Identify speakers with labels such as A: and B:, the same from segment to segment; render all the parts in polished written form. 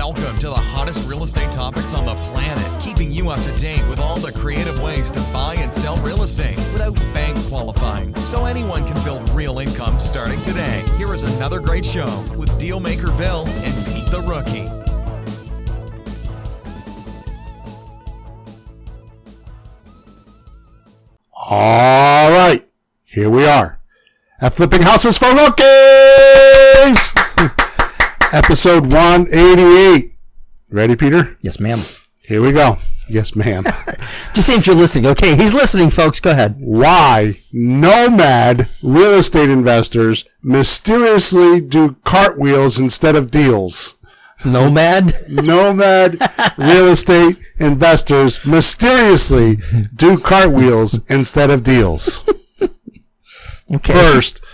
A: Welcome to the hottest real estate topics on the planet, keeping you up to date with all the creative ways to buy and sell real estate without bank qualifying, so anyone can build real income starting today. Here is another great show with Dealmaker Bill and Pete the Rookie.
B: All right, here we are at Flipping Houses for Rookies, episode 188. Ready, Peter?
C: Yes, ma'am.
B: Here we go. Yes, ma'am.
C: Just see if you're listening. Okay, he's listening, folks. Go ahead.
B: Why nomad real estate investors mysteriously do cartwheels instead of deals.
C: Nomad?
B: Nomad real estate investors mysteriously do cartwheels instead of deals.
C: Okay.
B: First,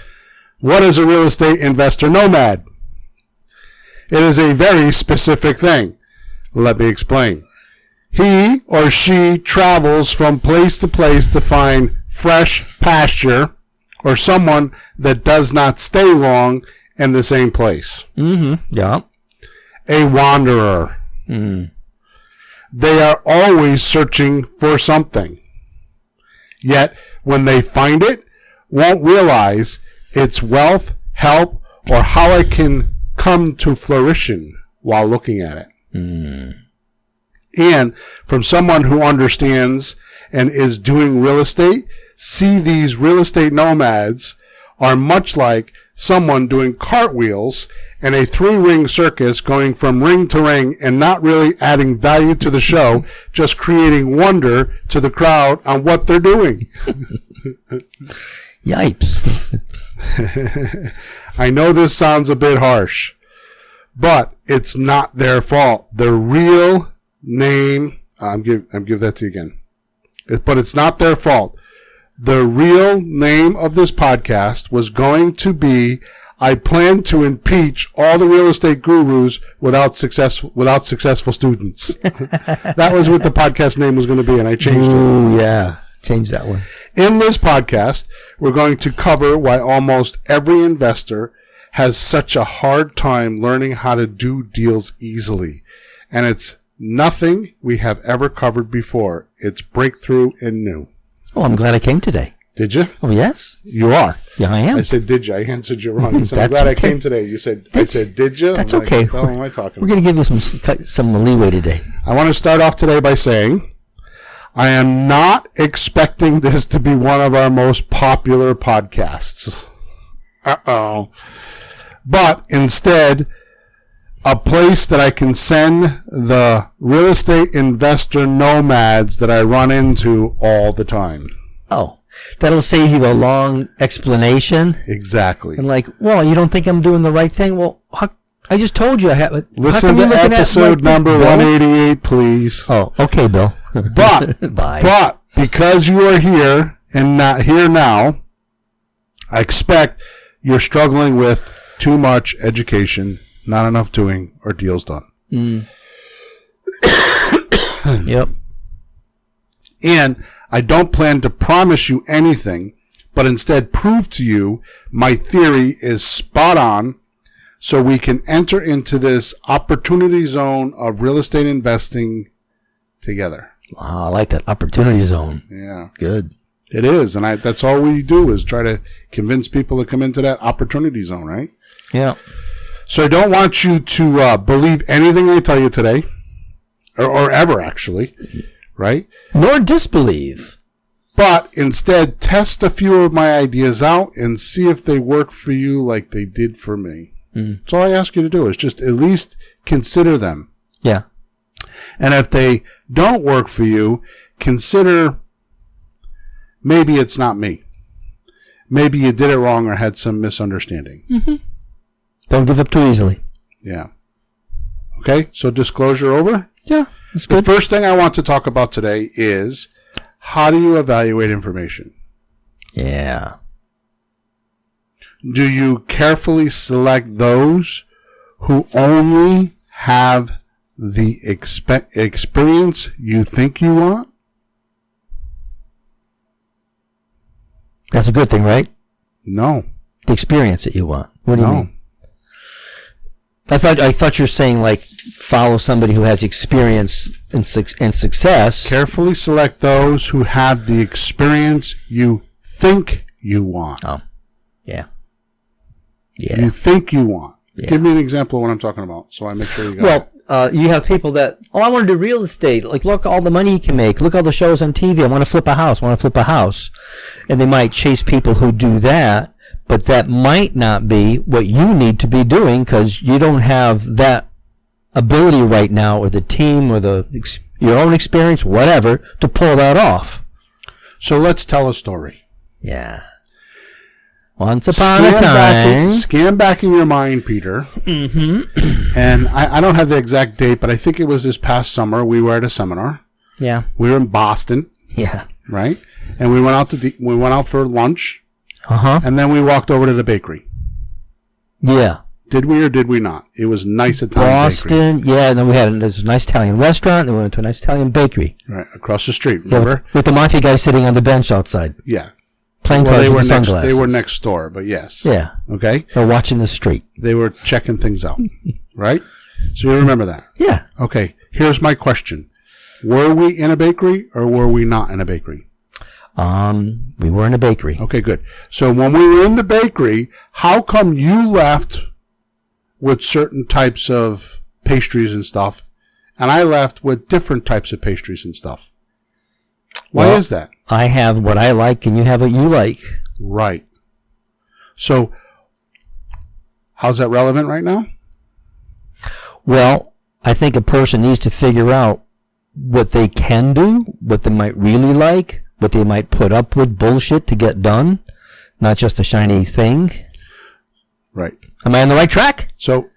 B: what is a real estate investor nomad? It is a very specific thing. Let me explain. He or she travels from place to place to find fresh pasture or someone that does not stay long in the same place.
C: Mm-hmm. Yeah.
B: A wanderer. They are always searching for something. Yet, when they find it, won't realize its wealth, help, or how it can come to fruition while looking at it. And from someone who understands and is doing real estate, see these real estate nomads are much like someone doing cartwheels in a 3-ring circus, going from ring to ring and not really adding value to the show, just creating wonder to the crowd on what they're doing.
C: Yipes.
B: I know this sounds a bit harsh, but it's not their fault. The real name, I'm give that to you again. But it's not their fault. The real name of this podcast was going to be, I plan to impeach all the real estate gurus without successful students. That was what the podcast name was going to be, and I changed it.
C: Ooh, yeah. Change that one.
B: In this podcast, we're going to cover why almost every investor has such a hard time learning how to do deals easily. And it's nothing we have ever covered before. It's breakthrough and new.
C: Oh, I'm glad I came today.
B: Did you?
C: Oh, yes.
B: You are.
C: Yeah, I am.
B: I said, did you? I answered you wrong. You said, I'm
C: That's
B: glad
C: okay.
B: I came today. You said, I said, did you?
C: That's
B: I'm
C: okay.
B: Like, what the hell am I talking
C: We're going to give you some leeway today.
B: I want to start off today by saying I am not expecting this to be one of our most popular podcasts. Uh-oh. But instead, a place that I can send the real estate investor nomads that I run into all the time.
C: Oh, that'll save you a long explanation.
B: Exactly.
C: And like, well, you don't think I'm doing the right thing? Well, I just told you I have.
B: Listen to episode number 188, please.
C: Oh, okay, Bill.
B: But because you are here and not here now, I expect you're struggling with too much education, not enough doing, or deals done.
C: Yep.
B: And I don't plan to promise you anything, but instead prove to you my theory is spot on, so we can enter into this opportunity zone of real estate investing together.
C: Wow, I like that opportunity zone.
B: Yeah.
C: Good.
B: It is, and that's all we do is try to convince people to come into that opportunity zone, right?
C: Yeah.
B: So I don't want you to believe anything I tell you today, or ever actually, right?
C: Nor disbelieve.
B: But instead, test a few of my ideas out and see if they work for you like they did for me. That's all I ask you to do is just at least consider them.
C: Yeah.
B: And if they don't work for you, consider maybe it's not me. Maybe you did it wrong or had some misunderstanding.
C: Mm-hmm. Don't give up too easily.
B: Yeah. Okay, so disclosure over?
C: Yeah, that's good.
B: The first thing I want to talk about today is how do you evaluate information?
C: Yeah.
B: Do you carefully select those who only have the experience you think you want?
C: That's a good thing, right?
B: No.
C: The experience that you want. What do you
B: No.
C: mean? I thought you were saying like follow somebody who has experience and success.
B: Carefully select those who have the experience you think you want.
C: Oh, yeah.
B: You think you want.
C: Yeah.
B: Give me an example of what I'm talking about, so I make sure you got it.
C: You have people that, I want to do real estate. Like, look all the money you can make. Look all the shows on TV. I want to flip a house. And they might chase people who do that, but that might not be what you need to be doing because you don't have that ability right now, or the team, or your own experience, whatever, to pull that off.
B: So let's tell a story.
C: Yeah. Once upon a time.
B: Scan back in your mind, Peter. Mm-hmm. And I don't have the exact date, but I think it was this past summer. We were at a seminar.
C: Yeah.
B: We were in Boston.
C: Yeah.
B: Right? And we went out for lunch.
C: Uh-huh.
B: And then we walked over to the bakery.
C: Yeah.
B: Did we or did we not? It was nice Italian
C: Boston,
B: bakery.
C: yeah. And then there was a nice Italian restaurant. Then we went to a nice Italian bakery.
B: Right, across the street, remember?
C: With the mafia guy sitting on the bench outside.
B: Yeah.
C: Playing cards with sunglasses.
B: They were next door, but yes.
C: Yeah.
B: Okay?
C: They're watching the street.
B: They were checking things out, right? So you remember that?
C: Yeah.
B: Okay, here's my question. Were we in a bakery or were we not in a bakery?
C: We were in a bakery.
B: Okay, good. So when we were in the bakery, how come you left with certain types of pastries and stuff, and I left with different types of pastries and stuff? Why is that?
C: I have what I like, and you have what you like.
B: Right. So, how's that relevant right now?
C: Well, I think a person needs to figure out what they can do, what they might really like, what they might put up with bullshit to get done, not just a shiny thing.
B: Right.
C: Am I on the right track?
B: So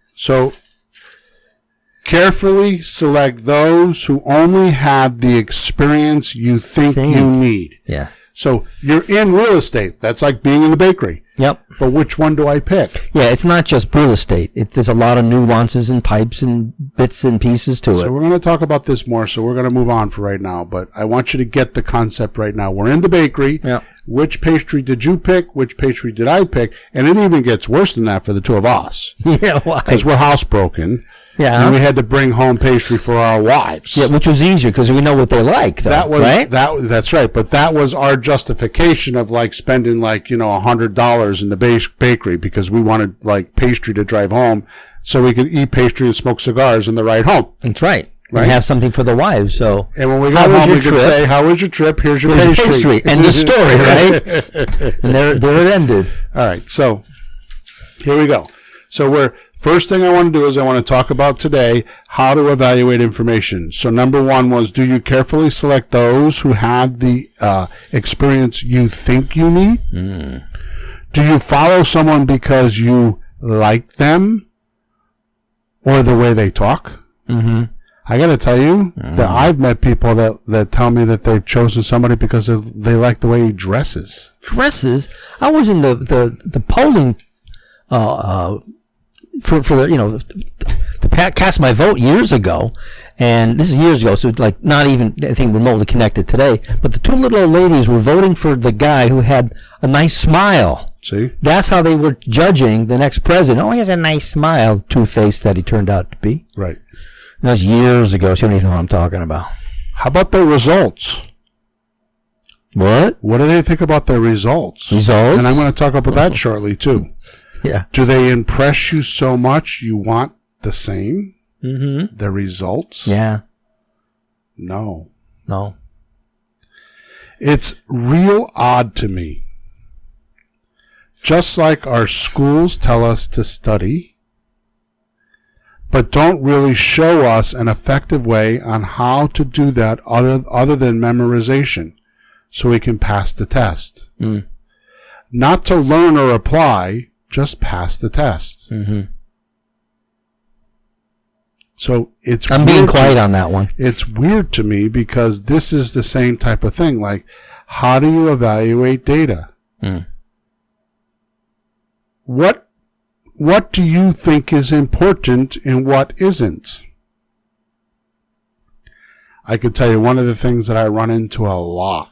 B: carefully select those who only have the experience you think you need.
C: Yeah.
B: So you're in real estate. That's like being in the bakery.
C: Yep.
B: But which one do I pick?
C: Yeah, it's not just real estate. There's a lot of nuances and types and bits and pieces to it.
B: So we're going to talk about this more, so we're going to move on for right now. But I want you to get the concept right now. We're in the bakery.
C: Yep.
B: Which pastry did you pick? Which pastry did I pick? And it even gets worse than that for the two of us.
C: Yeah, why?
B: Because we're housebroken.
C: Yeah.
B: And we had to bring home pastry for our wives.
C: Yeah, which was easier because we know what they like, though, right?
B: That's right. But that was our justification of like spending like, $100 in the bakery because we wanted like pastry to drive home so we could eat pastry and smoke cigars on the ride home.
C: That's right.
B: Right.
C: And have something for the wives. So,
B: and when we got home, we could say, "How was your trip? Here's your pastry."
C: End of story, right? And there it ended.
B: All right. So here we go. So first thing I want to do is I want to talk about today how to evaluate information. So number one was, do you carefully select those who have the experience you think you need? Do you follow someone because you like them or the way they talk? Mm-hmm. I got to tell you that I've met people that tell me that they've chosen somebody because they like the way he dresses.
C: Dresses? I was in the polling for to cast my vote years ago, and this is years ago, so like not even anything remotely connected today. But the two little old ladies were voting for the guy who had a nice smile.
B: See,
C: that's how they were judging the next president. Oh, he has a nice smile, two-faced that he turned out to be.
B: Right.
C: And that was years ago, so you don't even know what I'm talking about.
B: How about their results?
C: What?
B: What do they think about their results?
C: Results?
B: And I'm going to talk about that shortly, too.
C: Yeah.
B: Do they impress you so much you want the same?
C: Mm-hmm.
B: The results?
C: Yeah.
B: No. It's real odd to me. Just like our schools tell us to study, but don't really show us an effective way on how to do that other than memorization so we can pass the test. Not to learn or apply, just pass the test.
C: Mm-hmm.
B: So
C: I'm being quiet on that one.
B: It's weird to me because this is the same type of thing. Like, how do you evaluate data? What do you think is important and what isn't? I could tell you one of the things that I run into a lot.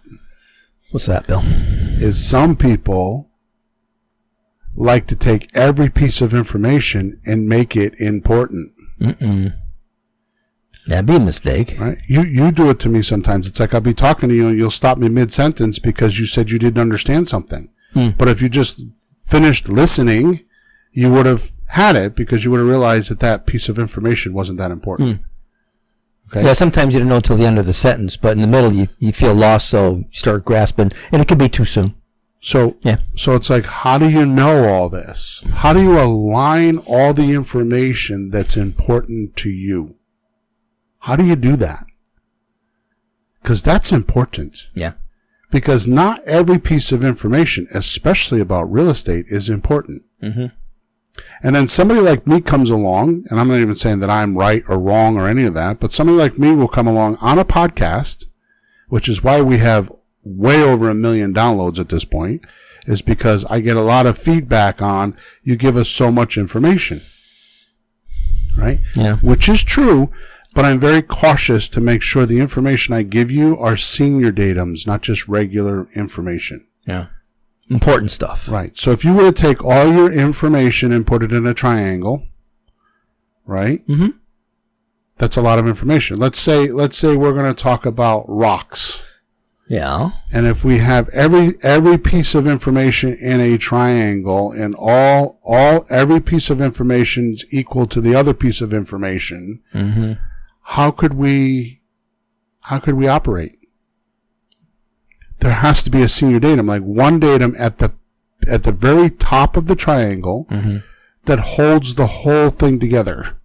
C: What's that, Bill?
B: Is some people like to take every piece of information and make it important.
C: That'd be a mistake.
B: Right? You do it to me sometimes. It's like I'll be talking to you and you'll stop me mid-sentence because you said you didn't understand something. But if you just finished listening, you would have had it because you would have realized that that piece of information wasn't that important. Okay?
C: Yeah, sometimes you don't know until the end of the sentence, but in the middle you feel lost, so you start grasping, and it could be too soon.
B: So it's like, how do you know all this? How do you align all the information that's important to you? How do you do that? Because that's important.
C: Yeah.
B: Because not every piece of information, especially about real estate, is important.
C: Mm-hmm.
B: And then somebody like me comes along, and I'm not even saying that I'm right or wrong or any of that, but somebody like me will come along on a podcast, which is why we have way over 1 million downloads at this point, is because I get a lot of feedback on, you give us so much information. Right?
C: Yeah.
B: Which is true, but I'm very cautious to make sure the information I give you are senior datums, not just regular information.
C: Yeah. Important stuff.
B: Right. So if you were to take all your information and put it in a triangle, right?
C: Mm-hmm.
B: That's a lot of information. Let's say we're going to talk about rocks.
C: Yeah.
B: And if we have every piece of information in a triangle and every piece of information is equal to the other piece of information,
C: mm-hmm.
B: how could we operate? There has to be a senior datum, like one datum at the very top of the triangle
C: mm-hmm.
B: that holds the whole thing together.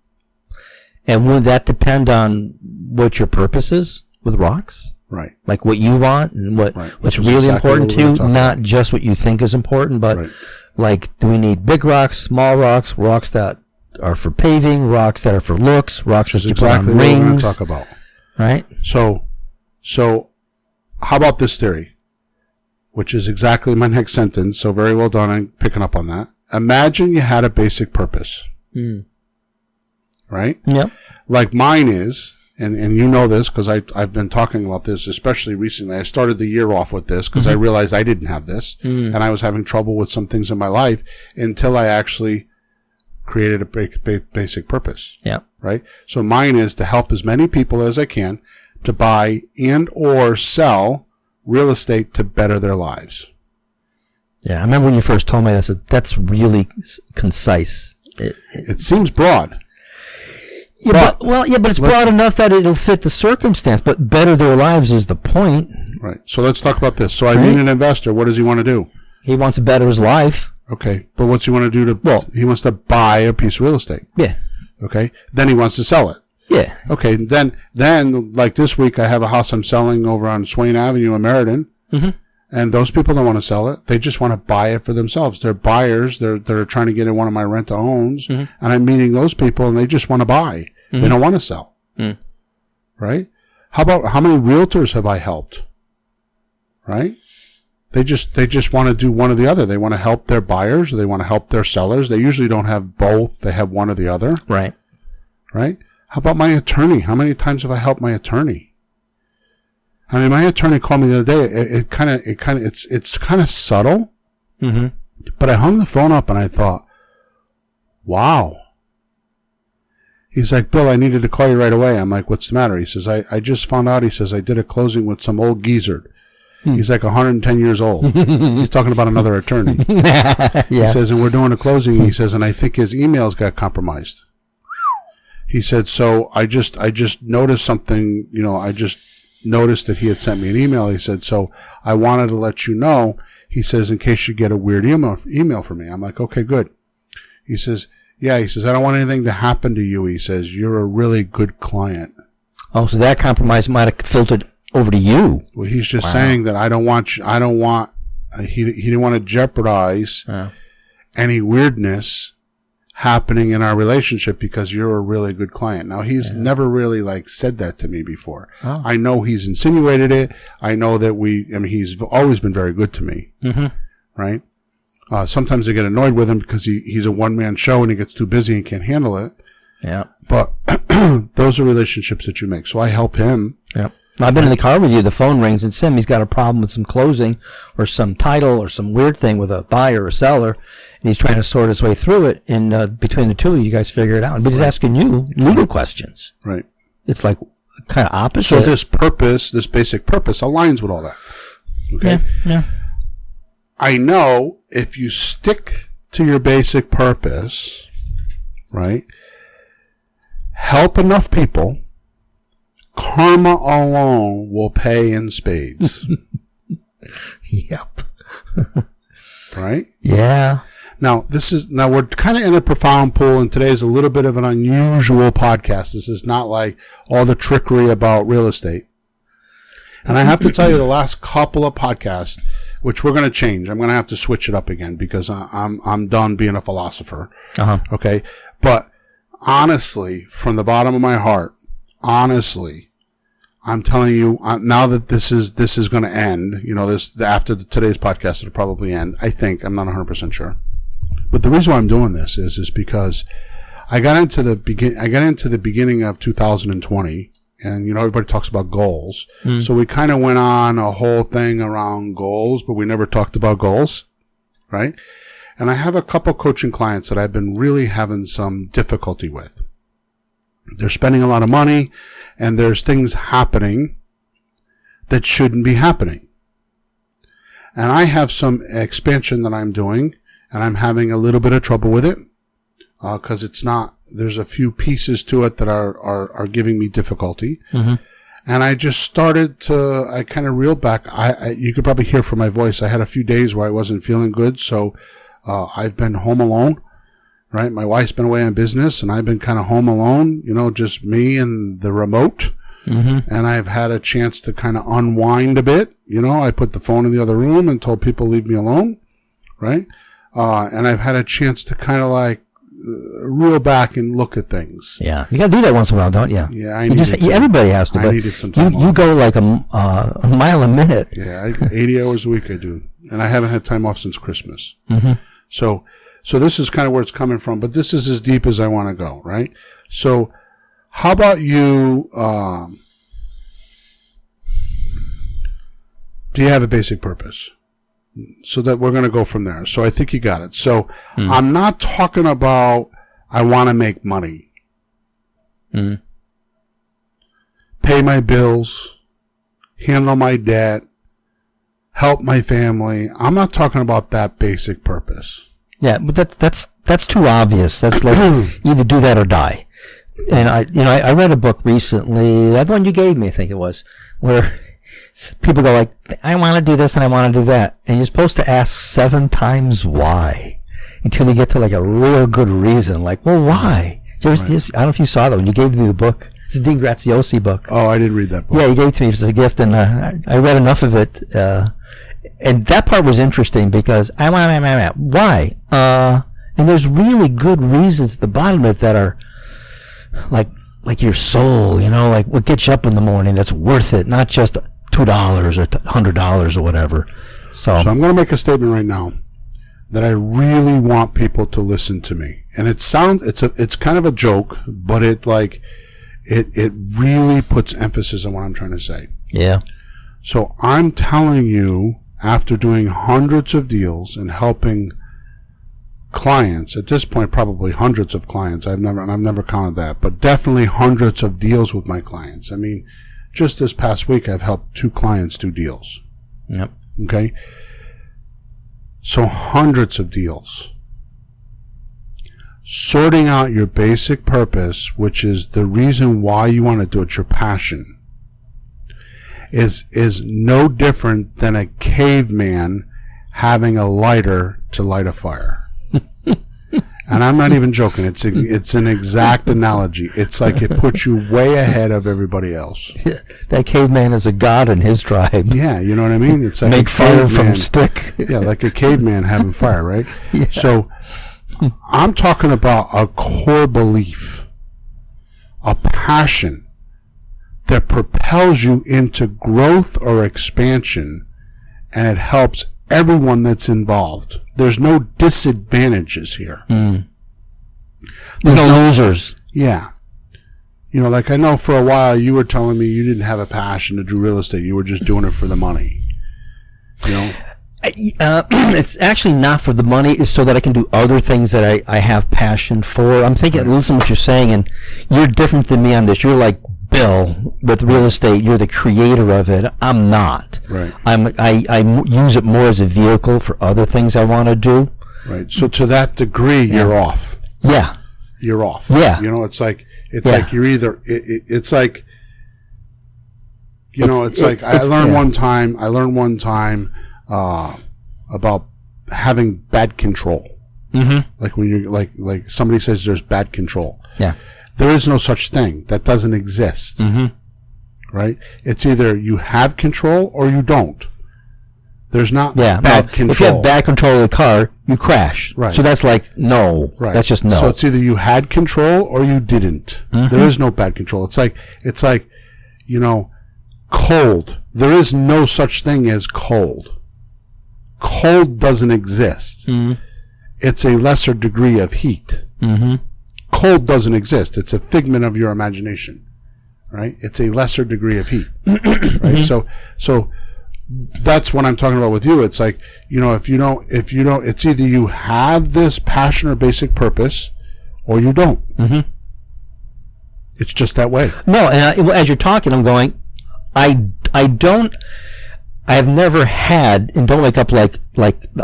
C: And would that depend on what your purpose is with rocks?
B: Right.
C: Like what you want and what's really
B: exactly
C: important to you, not
B: about.
C: just what you think is important, but
B: right.
C: Like, do we need big rocks, small rocks, rocks that are for paving, rocks that are for looks, rocks that you
B: exactly
C: put on
B: what we're going
C: rings?
B: to talk about.
C: Right?
B: So how about this theory, which is exactly my next sentence, so very well done on picking up on that. Imagine you had a basic purpose. Right?
C: Yep.
B: Like mine is, and you know this because I've been talking about this, especially recently. I started the year off with this because I realized I didn't have this, and I was having trouble with some things in my life until I actually created a basic purpose.
C: Yeah.
B: Right? So mine is to help as many people as I can to buy and or sell real estate to better their lives.
C: Yeah, I remember when you first told me that. That's really concise.
B: It seems broad.
C: Yeah, but it's broad enough that it'll fit the circumstance. But better their lives is the point.
B: Right. So let's talk about this. So I meet an investor. What does he want to do?
C: He wants to better his life.
B: Okay. But what's he want to do he wants to buy a piece of real estate.
C: Yeah.
B: Okay. Then he wants to sell it.
C: Yeah.
B: Okay. Then like this week, I have a house I'm selling over on Swain Avenue in Meriden.
C: Mm-hmm.
B: And those people don't want to sell it. They just want to buy it for themselves. They're buyers. They're trying to get in one of my rent-to-owns. And I'm meeting those people, and they just want to buy. They don't want to sell. Right? How many realtors have I helped? Right? They just want to do one or the other. They want to help their buyers, or they want to help their sellers. They usually don't have both. They have one or the other.
C: Right.
B: Right? How about my attorney? How many times have I helped my attorney? I mean, my attorney called me the other day. It's kind of subtle.
C: Mm-hmm.
B: But I hung the phone up and I thought, wow. He's like, Bill, I needed to call you right away. I'm like, what's the matter? He says, I just found out. He says, I did a closing with some old geezer. He's like 110 years old. He's talking about another attorney.
C: Yeah.
B: He says, and we're doing a closing. He says, and I think his emails got compromised. He said, so I just noticed something, I just noticed that he had sent me an email. He said, so I wanted to let you know. He says, in case you get a weird email from me. I'm like, okay, good. He says, yeah, he says, I don't want anything to happen to you. He says, you're a really good client.
C: Oh, so that compromise might have filtered over to you.
B: Well, he's just saying that he didn't want to jeopardize any weirdness happening in our relationship because you're a really good client. Now, he's never really said that to me before. Oh. I know he's insinuated it. I know that he's always been very good to me. Mm-hmm. Right? Sometimes I get annoyed with him because he's a one-man show and he gets too busy and can't handle it. Yeah. But those are relationships that you make. So I help him.
C: Yeah. I've been in the car with you. The phone rings and Sim, he's got a problem with some closing or some title or some weird thing with a buyer or seller, and he's trying to sort his way through it. And between the two of you guys figure it out. But he's asking you legal questions.
B: Right.
C: It's like kind of opposite.
B: So this basic purpose aligns with all that. Okay.
C: Yeah.
B: I know if you stick to your basic purpose, right? Help enough people, karma alone will pay in spades.
C: Yep.
B: Right?
C: Yeah.
B: Now we're kind of in a profound pool, and today is a little bit of an unusual podcast. This is not like all the trickery about real estate. And I have to tell you, the last couple of podcasts, which we're going to change, I'm going to have to switch it up again because I'm done being a philosopher.
C: Uh-huh.
B: Okay, but honestly, from the bottom of my heart, honestly, I'm telling you now that this is going to end. After today's podcast, it'll probably end. I think. I'm not 100% sure. But the reason why I'm doing this is because I got into the beginning of 2020, and everybody talks about goals. So we kind of went on a whole thing around goals, but we never talked about goals, right? And I have a couple coaching clients that I've been really having some difficulty with. They're spending a lot of money, and there's things happening that shouldn't be happening. And I have some expansion that I'm doing, and I'm having a little bit of trouble with it because there's a few pieces to it that are giving me difficulty. Mm-hmm. And I just started I kind of reeled back. You could probably hear from my voice. I had a few days where I wasn't feeling good, so I've been home alone, right? My wife's been away on business, and I've been kind of home alone, just me and the remote. Mm-hmm. And I've had a chance to kind of unwind a bit. I put the phone in the other room and told people leave me alone, right? And I've had a chance to kind of like reel back and look at things.
C: Yeah, you got to do that once in a while, don't you?
B: Yeah,
C: everybody has to.
B: I needed some time.
C: You go like a mile a minute.
B: Yeah, 80 hours a week I do, and I haven't had time off since Christmas. Mm-hmm. So this is kind of where it's coming from, but this is as deep as I want to go, right? So, how about you? Do you have a basic purpose? So that we're going to go from there. So I think you got it. So I'm not talking about I want to make money. Pay my bills, handle my debt, help my family. I'm not talking about that basic purpose.
C: Yeah, but that's too obvious. That's like either do that or die. And I read a book recently, that one you gave me, I think it was, where people go like, I want to do this and I want to do that. And you're supposed to ask 7 times why until you get to like a real good reason. Like, well, why? I don't know if you saw that when you gave me the book. It's a Dean Graziosi book.
B: Oh, I didn't read that book.
C: Yeah, he gave it to me as a gift, and I read enough of it. And that part was interesting because I want why? And there's really good reasons at the bottom of it that are like your soul, like what gets you up in the morning that's worth it, not just $2 or $100 or whatever. So
B: I'm going to make a statement right now that I really want people to listen to me. And it's kind of a joke, but it really puts emphasis on what I'm trying to say.
C: Yeah.
B: So I'm telling you, after doing hundreds of deals and helping clients, at this point probably hundreds of clients, I've never counted that, but definitely hundreds of deals with my clients. I mean, just this past week I've helped 2 clients do deals.
C: Yep.
B: Okay. So hundreds of deals. Sorting out your basic purpose, which is the reason why you want to do it, your passion, is no different than a caveman having a lighter to light a fire. And I'm not even joking. It's an exact analogy. It's like it puts you way ahead of everybody else.
C: That caveman is a god in his tribe.
B: Yeah, you know what I mean? It's like
C: make fire from stick.
B: Yeah, like a caveman having fire, right? Yeah. So I'm talking about a core belief, a passion that propels you into growth or expansion, and it helps everyone that's involved. There's no disadvantages here.
C: There's no losers.
B: Yeah. Like I know for a while you were telling me you didn't have a passion to do real estate. You were just doing it for the money.
C: It's actually not for the money. It's so that I can do other things that I have passion for. I'm thinking, listen to what you're saying, and you're different than me on this. You're like Bill, with real estate, you're the creator of it. I'm not.
B: Right.
C: I use it more as a vehicle for other things I want to do.
B: Right. So to that degree, you're off.
C: Yeah.
B: You're off.
C: Yeah.
B: You know, it's like you're either. It's like. You know, it's like I learned one time about having bad control. Mm-hmm. Like when you're like somebody says there's bad control.
C: Yeah.
B: There is no such thing. That doesn't exist. Mm-hmm. Right? It's either you have control or you don't. There's not bad control.
C: If you have bad control of the car, you crash.
B: Right.
C: So that's like no.
B: Right.
C: That's just no.
B: So it's either you had control or you didn't. Mm-hmm. There is no bad control. It's like, you know, cold. There is no such thing as cold. Cold doesn't exist. Mm-hmm. It's a lesser degree of heat. Mm-hmm. Cold doesn't exist. It's a figment of your imagination, right? It's a lesser degree of heat, right? Mm-hmm. So that's what I'm talking about with you. It's like, you know, if you don't, it's either you have this passion or basic purpose, or you don't. Mm-hmm. It's just that way.
C: No, and as you're talking, I'm going, I have never had, and don't wake up like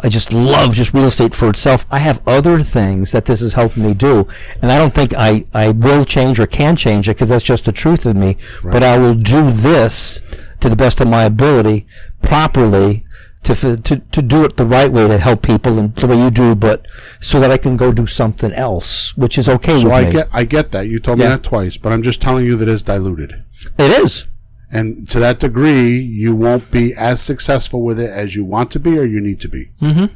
C: I just love just real estate for itself. I have other things that this is helping me do, and I don't think I will change or can change it because that's just the truth of me. Right. But I will do this to the best of my ability, properly, to do it the right way to help people and the way you do, but so that I can go do something else, which is okay with me.
B: So I get that. You told me that twice, but I'm just telling you that it's diluted.
C: It is.
B: And to that degree, you won't be as successful with it as you want to be or you need to be. Mm-hmm.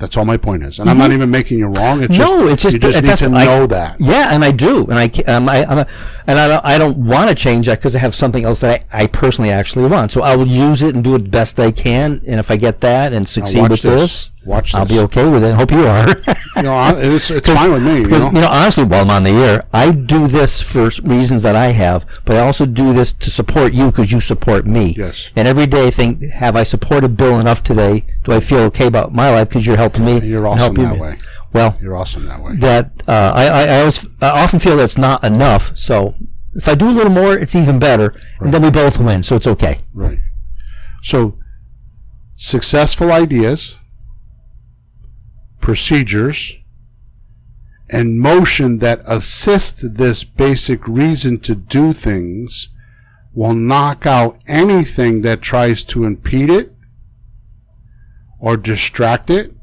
B: That's all my point is. And I'm not even making you wrong. It's just you just need to know that.
C: Yeah, and I do. And I don't want to change that because I have something else that I personally actually want. So I will use it and do it best I can. And if I get that and succeed with this, I'll be okay with it. I hope you are.
B: You know, it's fine with me.
C: Because, you know, honestly, while I'm on the air, I do this for reasons that I have, but I also do this to support you because you support me.
B: Yes.
C: And every day I think, have I supported Bill enough today? Do I feel okay about my life because you're helping me?
B: You're awesome that way.
C: Well,
B: you're awesome that way.
C: That I often feel that's not enough. So if I do a little more, it's even better, and then we both win. So it's okay.
B: Right. So successful ideas, procedures, and motion that assist this basic reason to do things will knock out anything that tries to impede it or distract it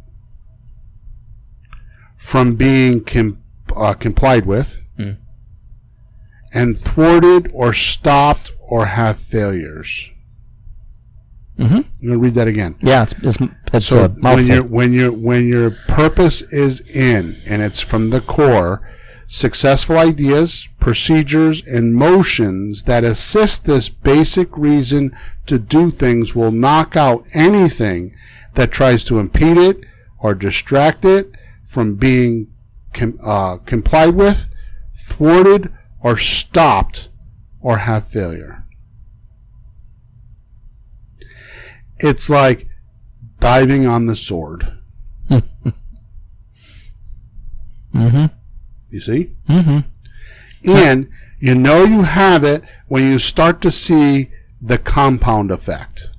B: from being complied with, and thwarted or stopped or have failures. Mm-hmm. I'm going to read that again.
C: Yeah, it's
B: so when your purpose is in and it's from the core, successful ideas, procedures, and motions that assist this basic reason to do things will knock out anything that tries to impede it or distract it from being complied with, thwarted, or stopped, or have failure. It's like diving on the sword. Mm-hmm. You see? Mm-hmm. And you know you have it when you start to see the compound effect.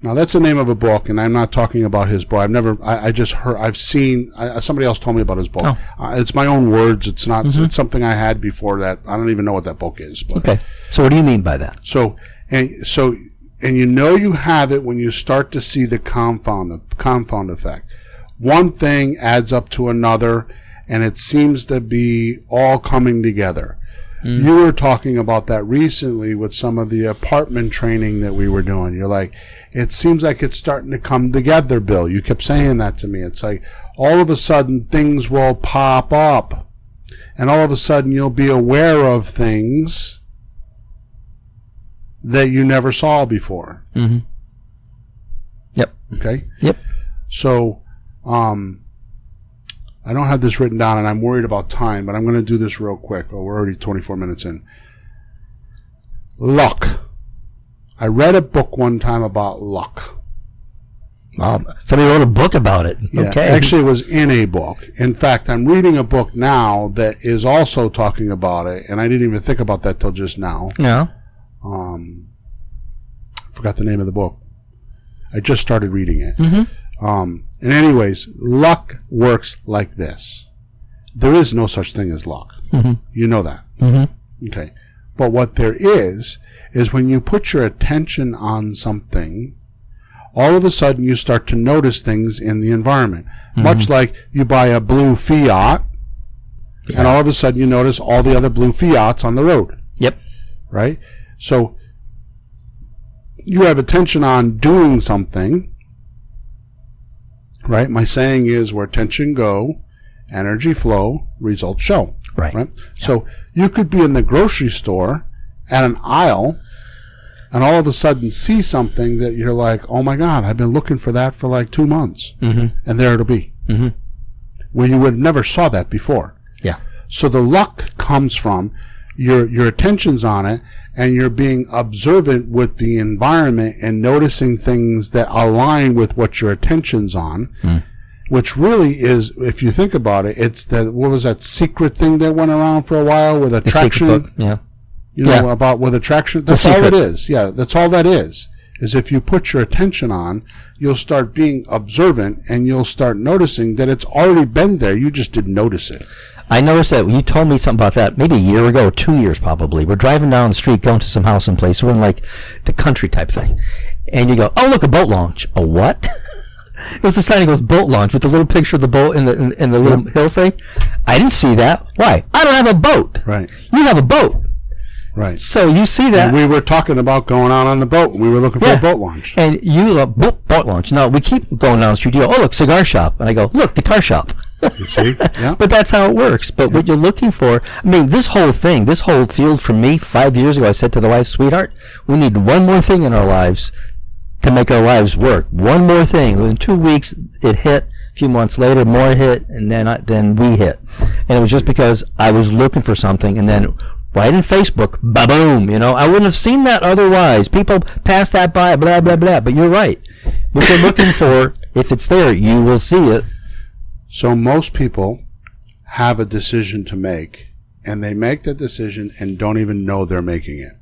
B: Now that's the name of a book, and I'm not talking about his book. I've seen, somebody else told me about his book. Oh. It's my own words. It's not, it's something I had before that. I don't even know what that book is. But.
C: Okay. So what do you mean by that?
B: And you know you have it when you start to see the compound effect. One thing adds up to another, and it seems to be all coming together. Mm. You were talking about that recently with some of the apartment training that we were doing. You're like, it seems like it's starting to come together, Bill. You kept saying that to me. It's like all of a sudden things will pop up, and all of a sudden you'll be aware of things that you never saw before.
C: Mm-hmm. Yep.
B: Okay?
C: Yep.
B: So, I don't have this written down, and I'm worried about time, but I'm going to do this real quick. Oh, we're already 24 minutes in. Luck. I read a book one time about luck.
C: Somebody wrote a book about it.
B: Yeah,
C: Okay.
B: actually, it was in a book. In fact, I'm reading a book now that is also talking about it, and I didn't even think about that till just now.
C: No.
B: I forgot the name of the book. I just started reading it. And anyways, luck works like this. There is no such thing as luck. You know that. Okay. But what there is when you put your attention on something, all of a sudden you start to notice things in the environment. Much like you buy a blue Fiat, and all of a sudden you notice all the other blue Fiats on the road.
C: Yep.
B: Right? So you have attention on doing something, right? My saying is, where attention go, energy flow, results show.
C: Right.
B: Yeah. So you could be in the grocery store at an aisle and all of a sudden see something that you're like, oh my God, I've been looking for that for like 2 months. And there it'll be. Where you would have never saw that before.
C: Yeah.
B: So the luck comes from your attention's on it, and you're being observant with the environment and noticing things that align with what your attention's on, which really is, if you think about it, it's what was that secret thing that went around for a while with attraction?
C: The secret book. Yeah.
B: You know, about with attraction? That's all it is. Yeah, that's all that is if you put your attention on, you'll start being observant, and you'll start noticing that it's already been there. You just didn't notice it.
C: I noticed that you told me something about that maybe a year ago, 2 years probably. We're driving down the street going to some house and place. We're in like the country type thing. And you go, oh, look, a boat launch. A what? It was a sign that goes boat launch with the little picture of the boat in the little hill thing. I didn't see that. Why? I don't have a boat.
B: Right.
C: You have a boat.
B: Right.
C: So you see that.
B: And we were talking about going out on the boat, and we were looking for a boat launch.
C: And you boat launch. Now, we keep going down the street. You go, oh, look, cigar shop. And I go, look, guitar shop.
B: You see? Yeah.
C: But that's how it works. But what you're looking for, I mean, this whole field for me, 5 years ago, I said to the wife, sweetheart, we need one more thing in our lives to make our lives work. One more thing. In 2 weeks, it hit. A few months later, more hit, and then we hit. And it was just because I was looking for something, and then right in Facebook, ba-boom, I wouldn't have seen that otherwise. People pass that by, blah, blah, blah. But you're right. What you're looking for, if it's there, you will see it.
B: So most people have a decision to make, and they make that decision and don't even know they're making it.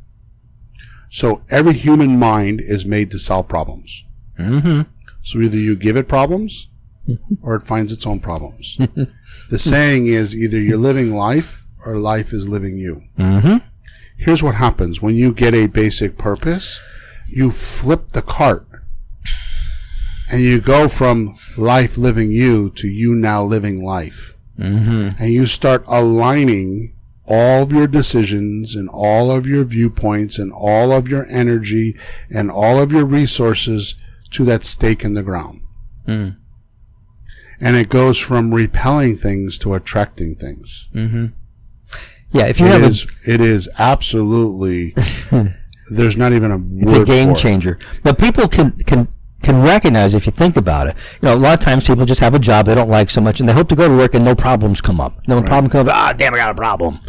B: So every human mind is made to solve problems. So either you give it problems, or it finds its own problems. The saying is, either you're living life, or life is living you. Here's what happens. When you get a basic purpose, you flip the cart. And you go from life living you to you now living life. And you start aligning all of your decisions and all of your viewpoints and all of your energy and all of your resources to that stake in the ground. And it goes from repelling things to attracting things.
C: Yeah, if you
B: it is absolutely, there's not even a word
C: it's a game
B: for it.
C: changer. But people can recognize, if you think about it, a lot of times people just have a job they don't like so much, and they hope to go to work and no problems come up. Problem comes up, damn, I got a problem.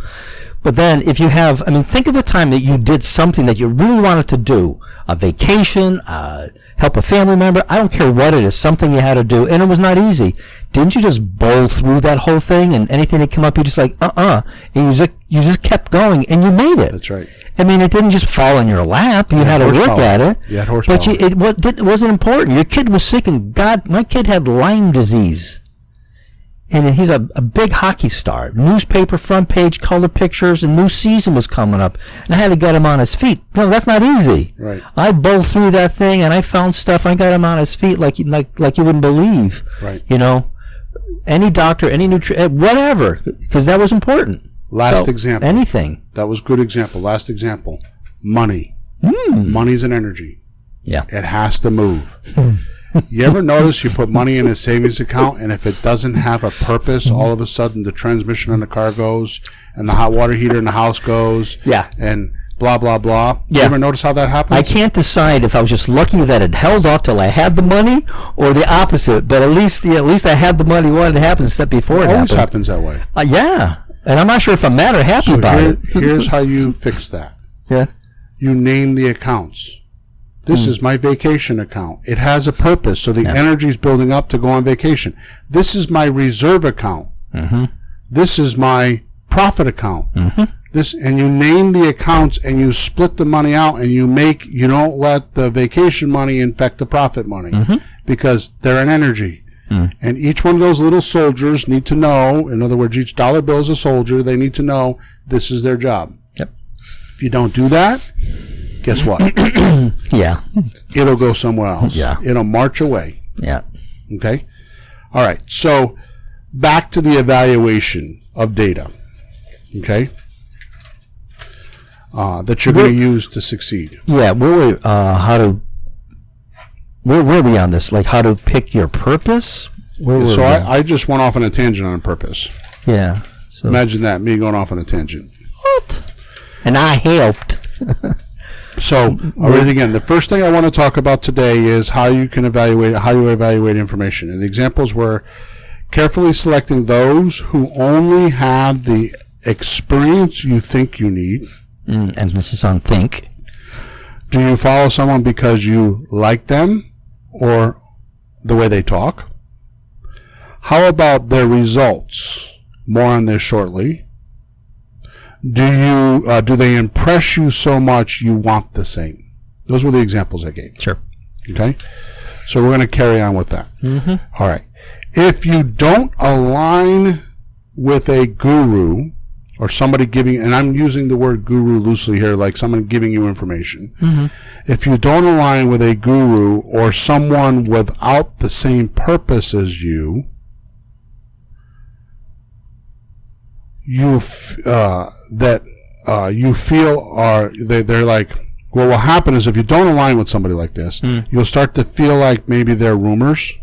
C: But then if you have, think of a time that you did something that you really wanted to do, a vacation, help a family member, I don't care what it is, something you had to do, and it was not easy. Didn't you just bowl through that whole thing, and anything that came up, you just like, and you just kept going, and you made it.
B: That's right.
C: It didn't just fall in your lap. You had to work at it.
B: You had horsepower.
C: But it wasn't important. Your kid was sick, and my kid had Lyme disease. And he's a big hockey star. Newspaper front page, color pictures, and new season was coming up. And I had to get him on his feet. No, that's not easy.
B: Right.
C: I bowled through that thing, and I found stuff. I got him on his feet like you wouldn't believe.
B: Right.
C: Any doctor, any whatever, because that was important.
B: Last example.
C: Anything.
B: That was a good example. Last example. Money. Money's an energy.
C: Yeah.
B: It has to move. You ever notice you put money in a savings account, and if it doesn't have a purpose, all of a sudden the transmission on the car goes, and the hot water heater in the house goes, and blah, blah, blah. You ever notice how that happens?
C: I can't decide if I was just lucky that it held off till I had the money, or the opposite. But at least I had the money when it happened, instead before it happened.
B: Always happens that way.
C: Yeah. And I'm not sure if I'm mad or happy about it.
B: Here's how you fix that.
C: Yeah.
B: You name the accounts. This is my vacation account. It has a purpose, so the energy is building up to go on vacation. This is my reserve account. This is my profit account. This, and you name the accounts and you split the money out, and you don't let the vacation money infect the profit money because they're an energy. And each one of those little soldiers need to know, in other words, each dollar bill is a soldier. They need to know this is their job.
C: Yep.
B: If you don't do that, guess what?
C: Yeah.
B: It'll go somewhere else.
C: Yeah.
B: It'll march away.
C: Yeah.
B: Okay? All right. So back to the evaluation of data. Okay? That you're going to use to succeed.
C: Yeah. Where are we on this? Like how to pick your purpose?
B: So I just went off on a tangent on purpose.
C: Yeah. So
B: Imagine that, me going off on a tangent.
C: what? And I helped.
B: So, all right, again, the first thing I want to talk about today is how you evaluate information. And the examples were carefully selecting those who only have the experience you think you need.
C: And this is on think.
B: Do you follow someone because you like them or the way they talk? How about their results? More on this shortly. Do they impress you so much you want the same? Those were the examples I gave.
C: Sure.
B: Okay? So we're going to carry on with that. All right. If you don't align with a guru or somebody giving, and I'm using the word guru loosely here, like someone giving you information. If you don't align with a guru or someone without the same purpose as you, you feel they're like, well, what happens is if you don't align with somebody like this, you'll start to feel like maybe they're rumors.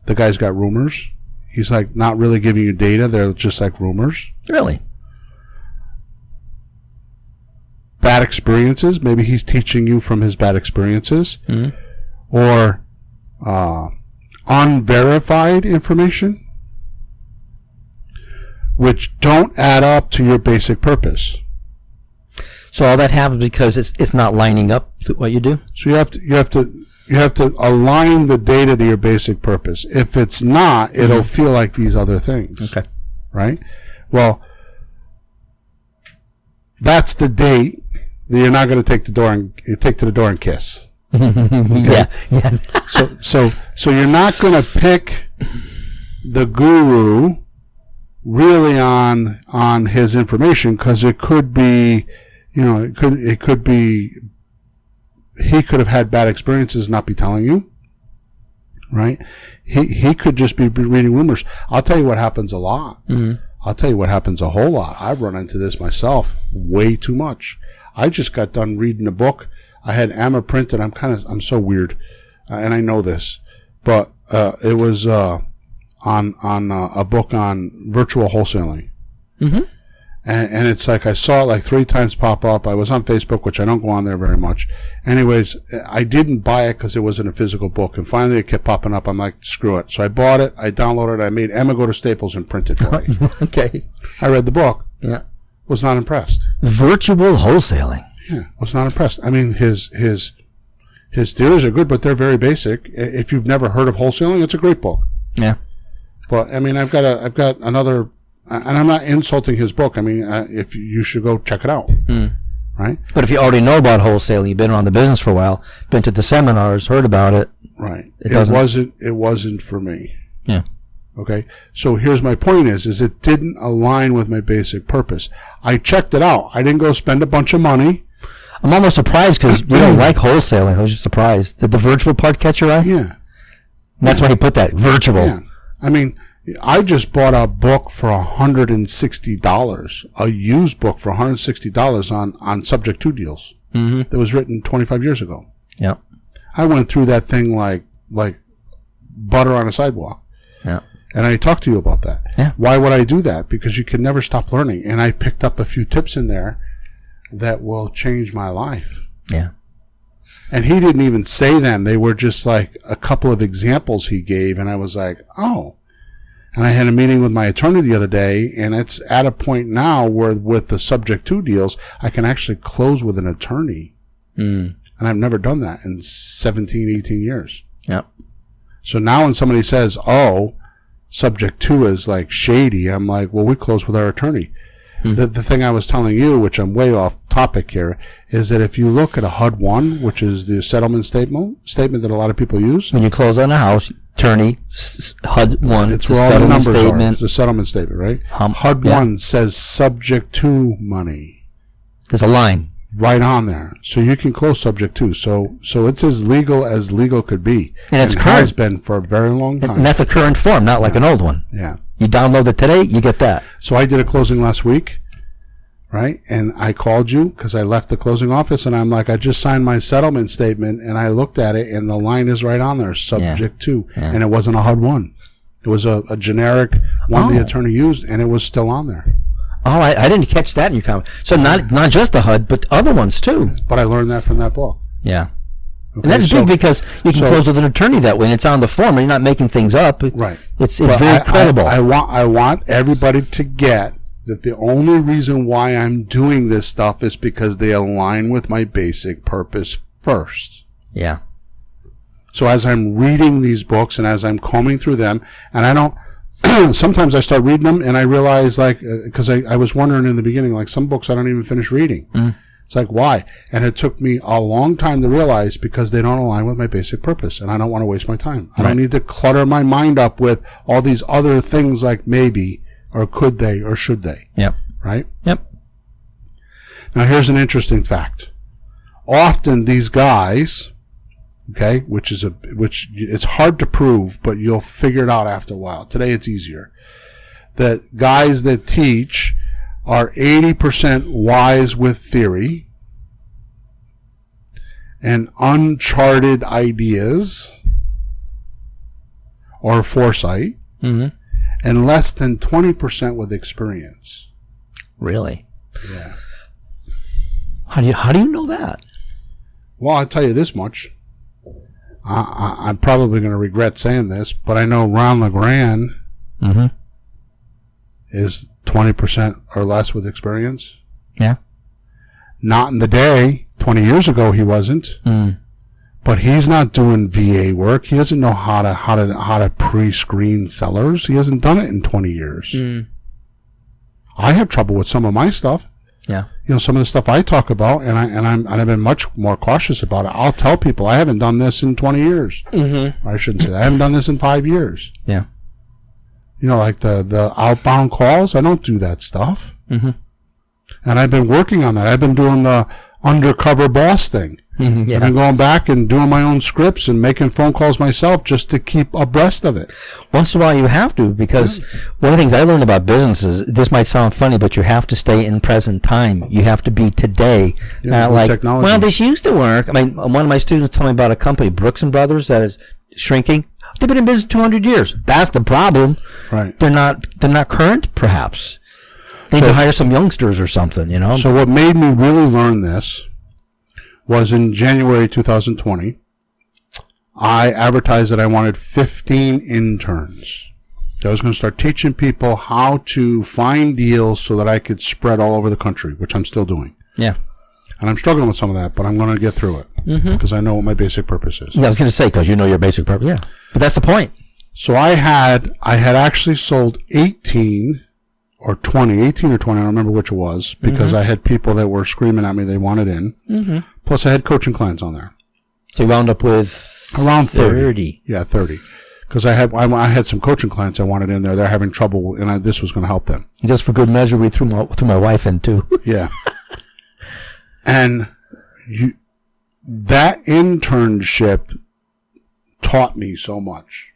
B: The guy's got rumors. He's like not really giving you data. They're just like rumors.
C: Really?
B: Bad experiences. Maybe he's teaching you from his bad experiences, or unverified information, which don't add up to your basic purpose.
C: So all that happens because it's not lining up to what you do?
B: So you have to align the data to your basic purpose. If it's not, it'll feel like these other things.
C: Okay.
B: Right? Well, that's the date that you're not going to take to the door and kiss.
C: Yeah.
B: So you're not going to pick the guru really on his information, because it could be, it could be he could have had bad experiences and not be telling you, right? He could just be reading rumors. I'll tell you what happens a lot. I'll tell you what happens a whole lot. I've run into this myself way too much. I just got done reading a book. I had Amma printed. I'm so weird, and I know this, but it was on a book on virtual wholesaling. And it's like I saw it like 3 times pop up. I was on Facebook, which I don't go on there very much. Anyways, I didn't buy it because it wasn't a physical book. And finally it kept popping up. I'm like, screw it. So I bought it. I downloaded it. I made Emma go to Staples and print it for me.
C: Okay.
B: I read the book.
C: Yeah.
B: Was not impressed.
C: Virtual wholesaling.
B: Yeah. Was not impressed. I mean, his theories are good, but they're very basic. If you've never heard of wholesaling, it's a great book.
C: Yeah.
B: But I mean, I've got another. And I'm not insulting his book. I mean, if you should go check it out, right?
C: But if you already know about wholesaling, you've been around the business for a while, been to the seminars, heard about it,
B: right? It wasn't for me.
C: Yeah.
B: Okay. So here's my point: is it didn't align with my basic purpose. I checked it out. I didn't go spend a bunch of money.
C: I'm almost surprised because you don't like wholesaling. I was just surprised. Did the virtual part catch your eye?
B: Yeah.
C: And that's why he put that virtual.
B: Yeah. I mean, I just bought a book for $160, a used book for $160 on Subject 2 deals. That was written 25 years ago.
C: Yeah.
B: I went through that thing like butter on a sidewalk.
C: Yeah.
B: And I talked to you about that.
C: Yeah.
B: Why would I do that? Because you can never stop learning. And I picked up a few tips in there that will change my life.
C: Yeah.
B: And he didn't even say them. They were just like a couple of examples he gave. And I was like, oh. And I had a meeting with my attorney the other day, and it's at a point now where with the Subject 2 deals, I can actually close with an attorney. And And I've never done that in 17, 18 years.
C: Yep.
B: So now when somebody says, oh, subject to is like shady, I'm like, well, we close with our attorney. The thing I was telling you, which I'm way off topic here, is that if you look at a HUD-1, which is the settlement statement that a lot of people use.
C: When you close on a house, attorney, HUD-1,
B: it's
C: the
B: where all the
C: settlement
B: numbers
C: statement.
B: are. It's the settlement statement, right? HUD-1 says subject to money.
C: There's a line.
B: Right on there. So you can close subject to. So it's as legal could be.
C: And it's current.
B: Has been for a very long time.
C: And that's the current form, not like an old one.
B: Yeah.
C: You download it today, you get that.
B: So I did a closing last week, right? And I called you because I left the closing office, and I'm like, I just signed my settlement statement, and I looked at it, and the line is right on there, subject to. Yeah. And it wasn't a HUD-1. It was a generic one the attorney used, and it was still on there.
C: Oh, I didn't catch that in your comment. So not just the HUD, but other ones too.
B: But I learned that from that book.
C: Yeah.
B: Okay,
C: and that's big because you can close with an attorney that way, and it's on the form, and you're not making things up.
B: Right.
C: It's very credible.
B: I want everybody to get that the only reason why I'm doing this stuff is because they align with my basic purpose first.
C: Yeah.
B: So as I'm reading these books and as I'm combing through them, and I don't, sometimes I start reading them and I realize, like, because I was wondering in the beginning, like, some books I don't even finish reading. It's like, why? And it took me a long time to realize because they don't align with my basic purpose, and I don't want to waste my time. I don't need to clutter my mind up with all these other things like maybe, or could they, or should they.
C: Yep.
B: Right?
C: Yep.
B: Now, here's an interesting fact. Often these guys, okay, which it's hard to prove, but you'll figure it out after a while. Today it's easier. That guys that teach are 80% wise with theory and uncharted ideas or foresight, and less than 20% with experience.
C: Really?
B: Yeah.
C: How do you know that?
B: Well, I'll tell you this much. I'm probably going to regret saying this, but I know Ron LeGrand is 20% or less with experience.
C: Yeah.
B: Not in the day. 20 years ago, he wasn't. But he's not doing VA work. He doesn't know how to pre-screen sellers. He hasn't done it in 20 years. I have trouble with some of my stuff.
C: Yeah.
B: You know, some of the stuff I talk about, and I've been much more cautious about it. I'll tell people I haven't done this in 20 years. Or I shouldn't say that. I haven't done this in 5 years.
C: Yeah.
B: You know, like the outbound calls, I don't do that stuff. And I've been working on that. I've been doing the undercover boss thing.
C: Yeah.
B: I've been going back and doing my own scripts and making phone calls myself just to keep abreast of it.
C: Once in a while you have to, because one of the things I learned about business is, this might sound funny, but you have to stay in present time. You have to be today. Not like,
B: technology.
C: Well, this used to work. I mean, one of my students told me about a company, Brooks and Brothers, that is shrinking. They've been in business 200 years. That's the problem.
B: Right.
C: They're not current, perhaps. They need to hire some youngsters or something, you know?
B: So what made me really learn this was in January 2020, I advertised that I wanted 15 interns. I was going to start teaching people how to find deals so that I could spread all over the country, which I'm still doing.
C: Yeah.
B: And I'm struggling with some of that, but I'm going to get through it because I know what my basic purpose is.
C: Yeah, I was going to say, because you know your basic purpose. Yeah. But that's the point.
B: So I had actually sold 18 or 20, I don't remember which it was, because I had people that were screaming at me they wanted in. Plus I had coaching clients on there.
C: So you wound up with
B: around 30. Yeah, 30. Because I had some coaching clients I wanted in there. They're having trouble, and this was going to help them.
C: Just for good measure, we threw my wife in too.
B: Yeah. And that internship taught me so much.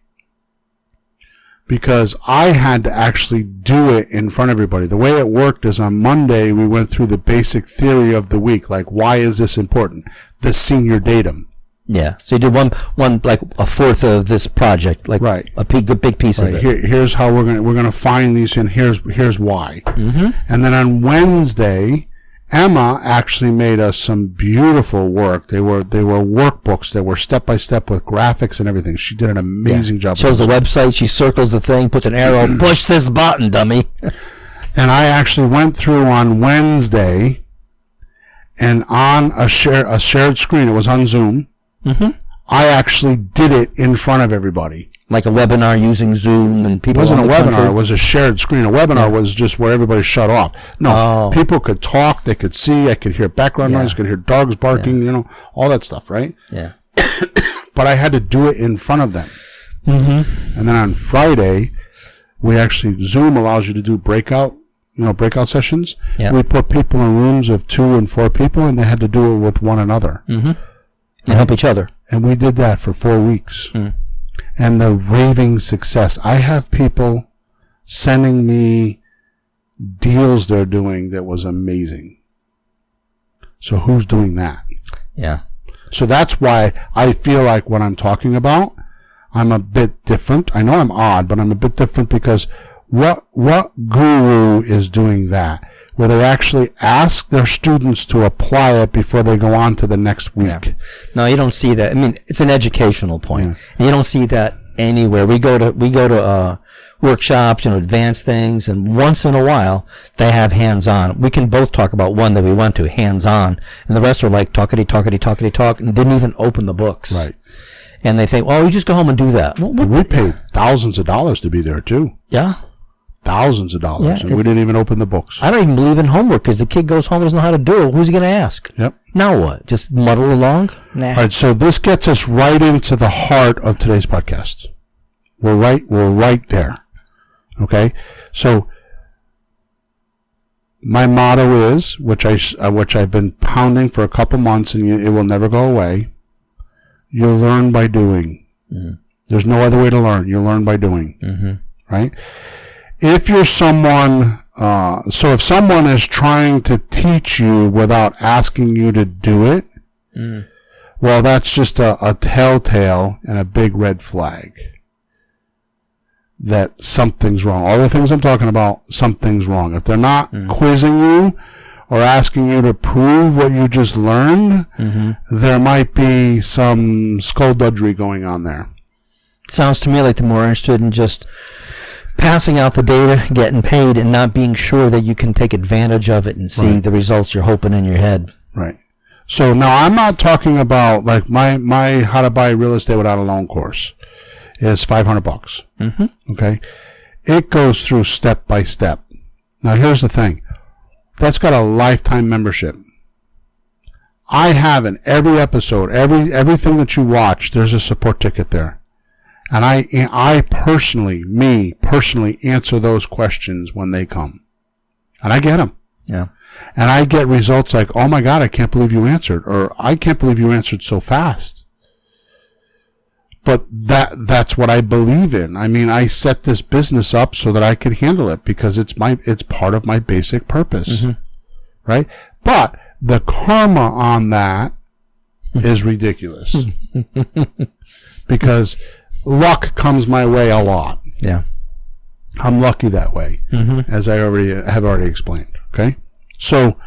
B: Because I had to actually do it in front of everybody. The way it worked is on Monday, we went through the basic theory of the week. Like, why is this important? The senior datum.
C: Yeah. So you did one like a fourth of this project, like a big piece of it.
B: Here's how we're gonna find these, and here's why. And then on Wednesday, Emma actually made us some beautiful work. They were workbooks that were step by step with graphics and everything. She did an amazing job.
C: Shows the website. She circles the thing, puts an arrow, push this button, dummy.
B: And I actually went through on Wednesday and on a shared screen, it was on Zoom. Mm-hmm. I actually did it in front of everybody.
C: Like a webinar using Zoom and people.
B: It wasn't a webinar, it was a shared screen. A webinar was just where everybody shut off. No, people could talk, they could see, I could hear background noise, could hear dogs barking, you know, all that stuff, right? Yeah. But I had to do it in front of them. Mm-hmm. And then on Friday, Zoom allows you to do breakout sessions. Yeah. We put people in rooms of 2 and 4 people, and they had to do it with one another.
C: Mm-hmm. And help each other.
B: And we did that for 4 weeks. Mm. And the raving success. I have people sending me deals they're doing that was amazing. So who's doing that? Yeah. So that's why I feel like what I'm talking about, I'm a bit different. I know I'm odd, but I'm a bit different because what guru is doing that? Where they actually ask their students to apply it before they go on to the next week. Yeah.
C: No, you don't see that. I mean, it's an educational point. Yeah. And you don't see that anywhere. We go to workshops, advanced things, and once in a while they have hands-on. We can both talk about one that we went to, hands-on, and the rest are like talk, and didn't even open the books. Right. And they think, well, you just go home and do that. Well,
B: we paid thousands of dollars to be there too. Yeah. Thousands of dollars, and we didn't even open the books.
C: I don't even believe in homework because the kid goes home and doesn't know how to do it. Who's he going to ask? Yep. Now what? Just muddle along? Nah.
B: All right, so this gets us right into the heart of today's podcast. We're right there. Okay? So my motto is, which I've been pounding for a couple months, and it will never go away. You'll learn by doing. Mm-hmm. There's no other way to learn. You'll learn by doing. Mm-hmm. Right? If you're someone, if someone is trying to teach you without asking you to do it, well, that's just a telltale and a big red flag that something's wrong. All the things I'm talking about, something's wrong. If they're not quizzing you or asking you to prove what you just learned, there might be some skullduggery going on there.
C: Sounds to me like they're more interested in just passing out the data, getting paid, and not being sure that you can take advantage of it and see the results you're hoping in your head.
B: Right. So now I'm not talking about like my how to buy real estate without a loan course is $500. Mm-hmm. Okay. It goes through step by step. Now here's the thing. That's got a lifetime membership. I have in every episode, everything that you watch, there's a support ticket there. And I personally answer those questions when they come. And I get them. Yeah. And I get results like, oh my God, I can't believe you answered. Or I can't believe you answered so fast. But that's what I believe in. I mean, I set this business up so that I could handle it because it's part of my basic purpose. Mm-hmm. Right? But the karma on that is ridiculous. Because luck comes my way a lot. Yeah. I'm lucky that way, as I have already explained. Okay? So,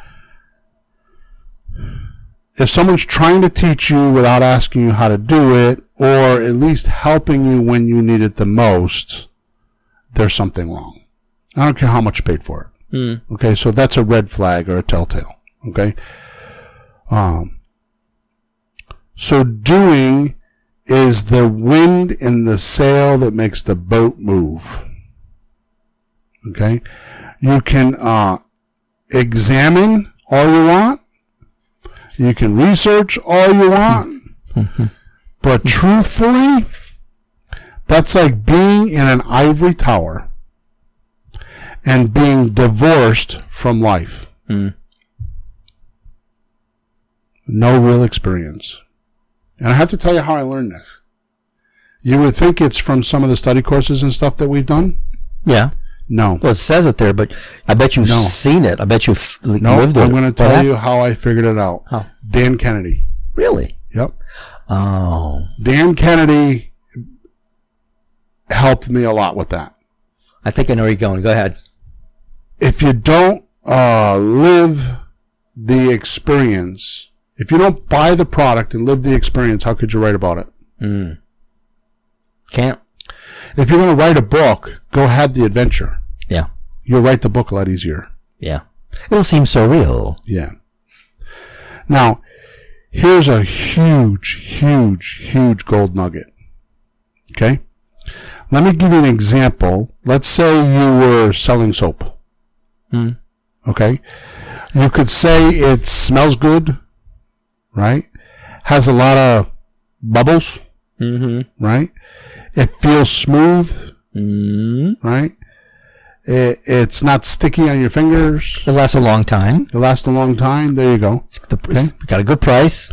B: if someone's trying to teach you without asking you how to do it, or at least helping you when you need it the most, there's something wrong. I don't care how much you paid for it. Okay? So that's a red flag or a telltale. Okay? So doing is the wind in the sail that makes the boat move. Okay? You can examine all you want. You can research all you want. But truthfully, that's like being in an ivory tower and being divorced from life. No real experience. And I have to tell you how I learned this. You would think it's from some of the study courses and stuff that we've done. Yeah. No.
C: Well, it says it there, but I bet you've seen it. I bet you've lived it.
B: I'm going to tell you how I figured it out. How? Dan Kennedy.
C: Really?
B: Yep. Oh. Dan Kennedy helped me a lot with that.
C: I think I know where you're going. Go ahead.
B: If you don't live the experience, if you don't buy the product and live the experience, how could you write about it?
C: Can't.
B: If you're going to write a book, go have the adventure.
C: Yeah.
B: You'll write the book a lot easier.
C: Yeah. It'll seem so real.
B: Yeah. Now, here's a huge gold nugget. Okay? Let me give you an example. Let's say you were selling soap. Okay? You could say it smells good, right? Has a lot of bubbles, right? It feels smooth, right? It's not sticky on your fingers.
C: It lasts a long time.
B: It lasts a long time. There you go.
C: Okay. Got a good price.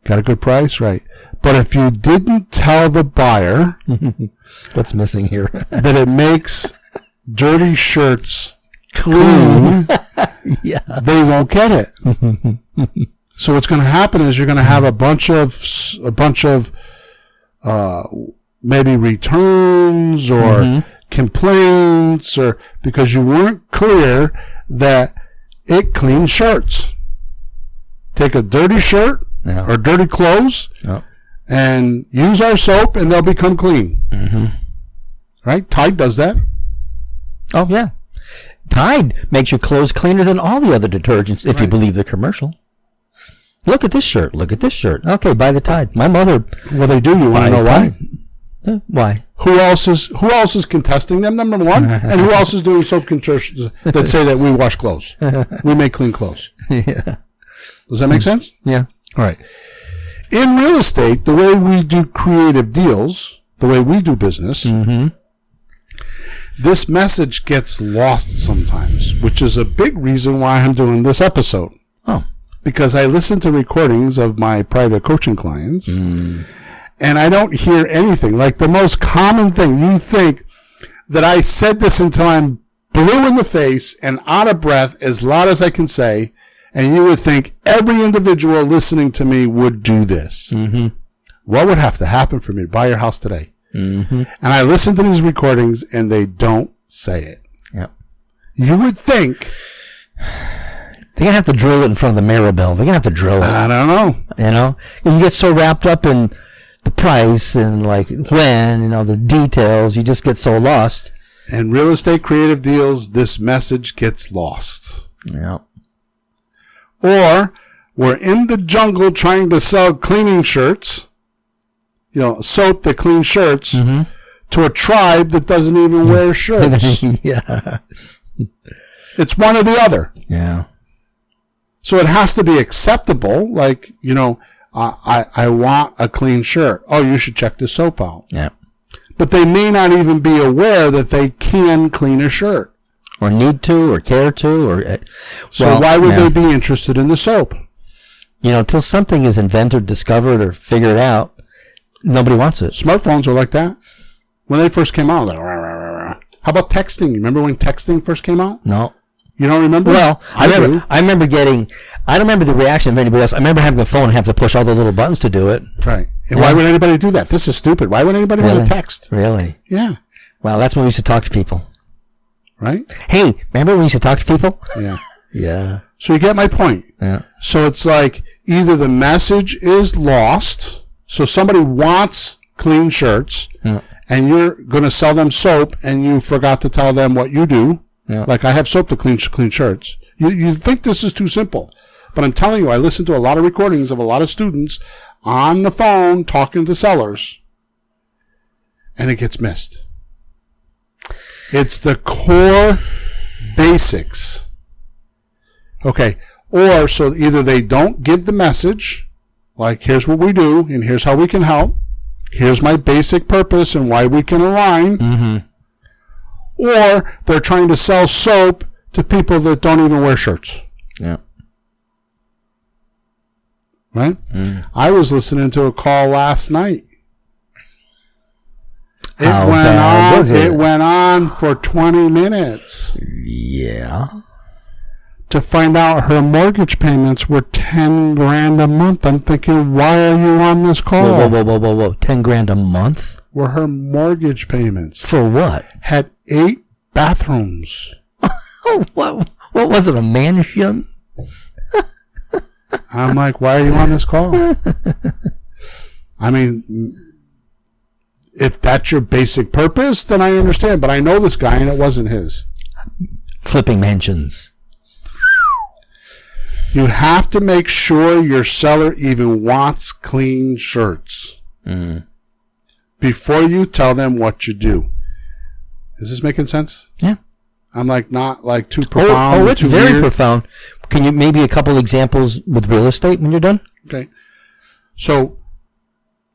B: Got a good price, right? But if you didn't tell the buyer
C: what's missing here,
B: that it makes dirty shirts clean,
C: yeah,
B: they won't get it. So what's going to happen is you're going to have a bunch of maybe returns or complaints, or because you weren't clear that it cleans shirts. Take a dirty shirt or dirty clothes and use our soap, and they'll become clean. Right? Tide does that.
C: Oh yeah, Tide makes your clothes cleaner than all the other detergents, if you believe the commercial. Look at this shirt. Look at this shirt. Okay, buy the Tide. My mother.
B: Well, they do. You want to know why?
C: Why?
B: Who else is contesting them? Number one, and who else is doing soap contortions that say that we wash clothes, we make clean clothes?
C: Yeah.
B: Does that make sense?
C: Yeah.
B: All right. In real estate, the way we do creative deals, the way we do business, this message gets lost sometimes, which is a big reason why I'm doing this episode.
C: Oh.
B: Because I listen to recordings of my private coaching clients, and I don't hear anything. Like the most common thing, you think that I said this until I'm blue in the face and out of breath as loud as I can say, and you would think every individual listening to me would do this. What would have to happen for me to buy your house today? And I listen to these recordings, and they don't say it.
C: Yep.
B: You would think
C: they're gonna have to drill it in front of the Maribel. They're gonna have to drill it.
B: I don't know.
C: You know, you get so wrapped up in the price and like when, the details, you just get so lost.
B: In real estate creative deals, this message gets lost.
C: Yeah.
B: Or we're in the jungle trying to sell cleaning shirts, soap that cleans shirts, to a tribe that doesn't even wear shirts.
C: Yeah.
B: It's one or the other.
C: Yeah.
B: So it has to be acceptable. Like, I want a clean shirt. Oh, you should check this soap out.
C: Yeah.
B: But they may not even be aware that they can clean a shirt.
C: Or need to, or care to, or...
B: So why would they be interested in the soap?
C: Till something is invented, discovered, or figured out, nobody wants it.
B: Smartphones are like that. When they first came out, like, rah, rah, rah, rah. How about texting? Remember when texting first came out?
C: No.
B: You don't remember?
C: Well, I remember I don't remember the reaction of anybody else. I remember having a phone and have to push all the little buttons to do it.
B: Right. And why would anybody do that? This is stupid. Why would anybody want to text?
C: Really?
B: Yeah.
C: Wow, that's when we used to talk to people.
B: Right?
C: Hey, remember when we used to talk to people?
B: Yeah.
C: Yeah.
B: So you get my point.
C: Yeah.
B: So it's like either the message is lost, so somebody wants clean shirts, and you're going to sell them soap, and you forgot to tell them what you do. Yeah. Like, I have soap to clean shirts. You think this is too simple. But I'm telling you, I listen to a lot of recordings of a lot of students on the phone talking to sellers, and it gets missed. It's the core basics. Okay. Or so either they don't give the message, like, here's what we do, and here's how we can help. Here's my basic purpose and why we can align. Or they're trying to sell soap to people that don't even wear shirts.
C: Yeah.
B: Right? I was listening to a call last night. It went on for 20 minutes.
C: Yeah.
B: To find out her mortgage payments were $10,000 a month. I'm thinking, why are you on this call?
C: Whoa. $10,000 a month?
B: Were her mortgage payments.
C: For what?
B: Had 8 bathrooms.
C: What was it, a mansion?
B: I'm like, why are you on this call? I mean, if that's your basic purpose, then I understand. But I know this guy, and it wasn't his.
C: Flipping mansions.
B: You have to make sure your seller even wants clean shirts before you tell them what you do. Is this making sense?
C: Yeah.
B: I'm not too profound.
C: It's
B: too
C: very
B: weird.
C: profound. Can you maybe a couple examples with real estate when you're done?
B: Okay. So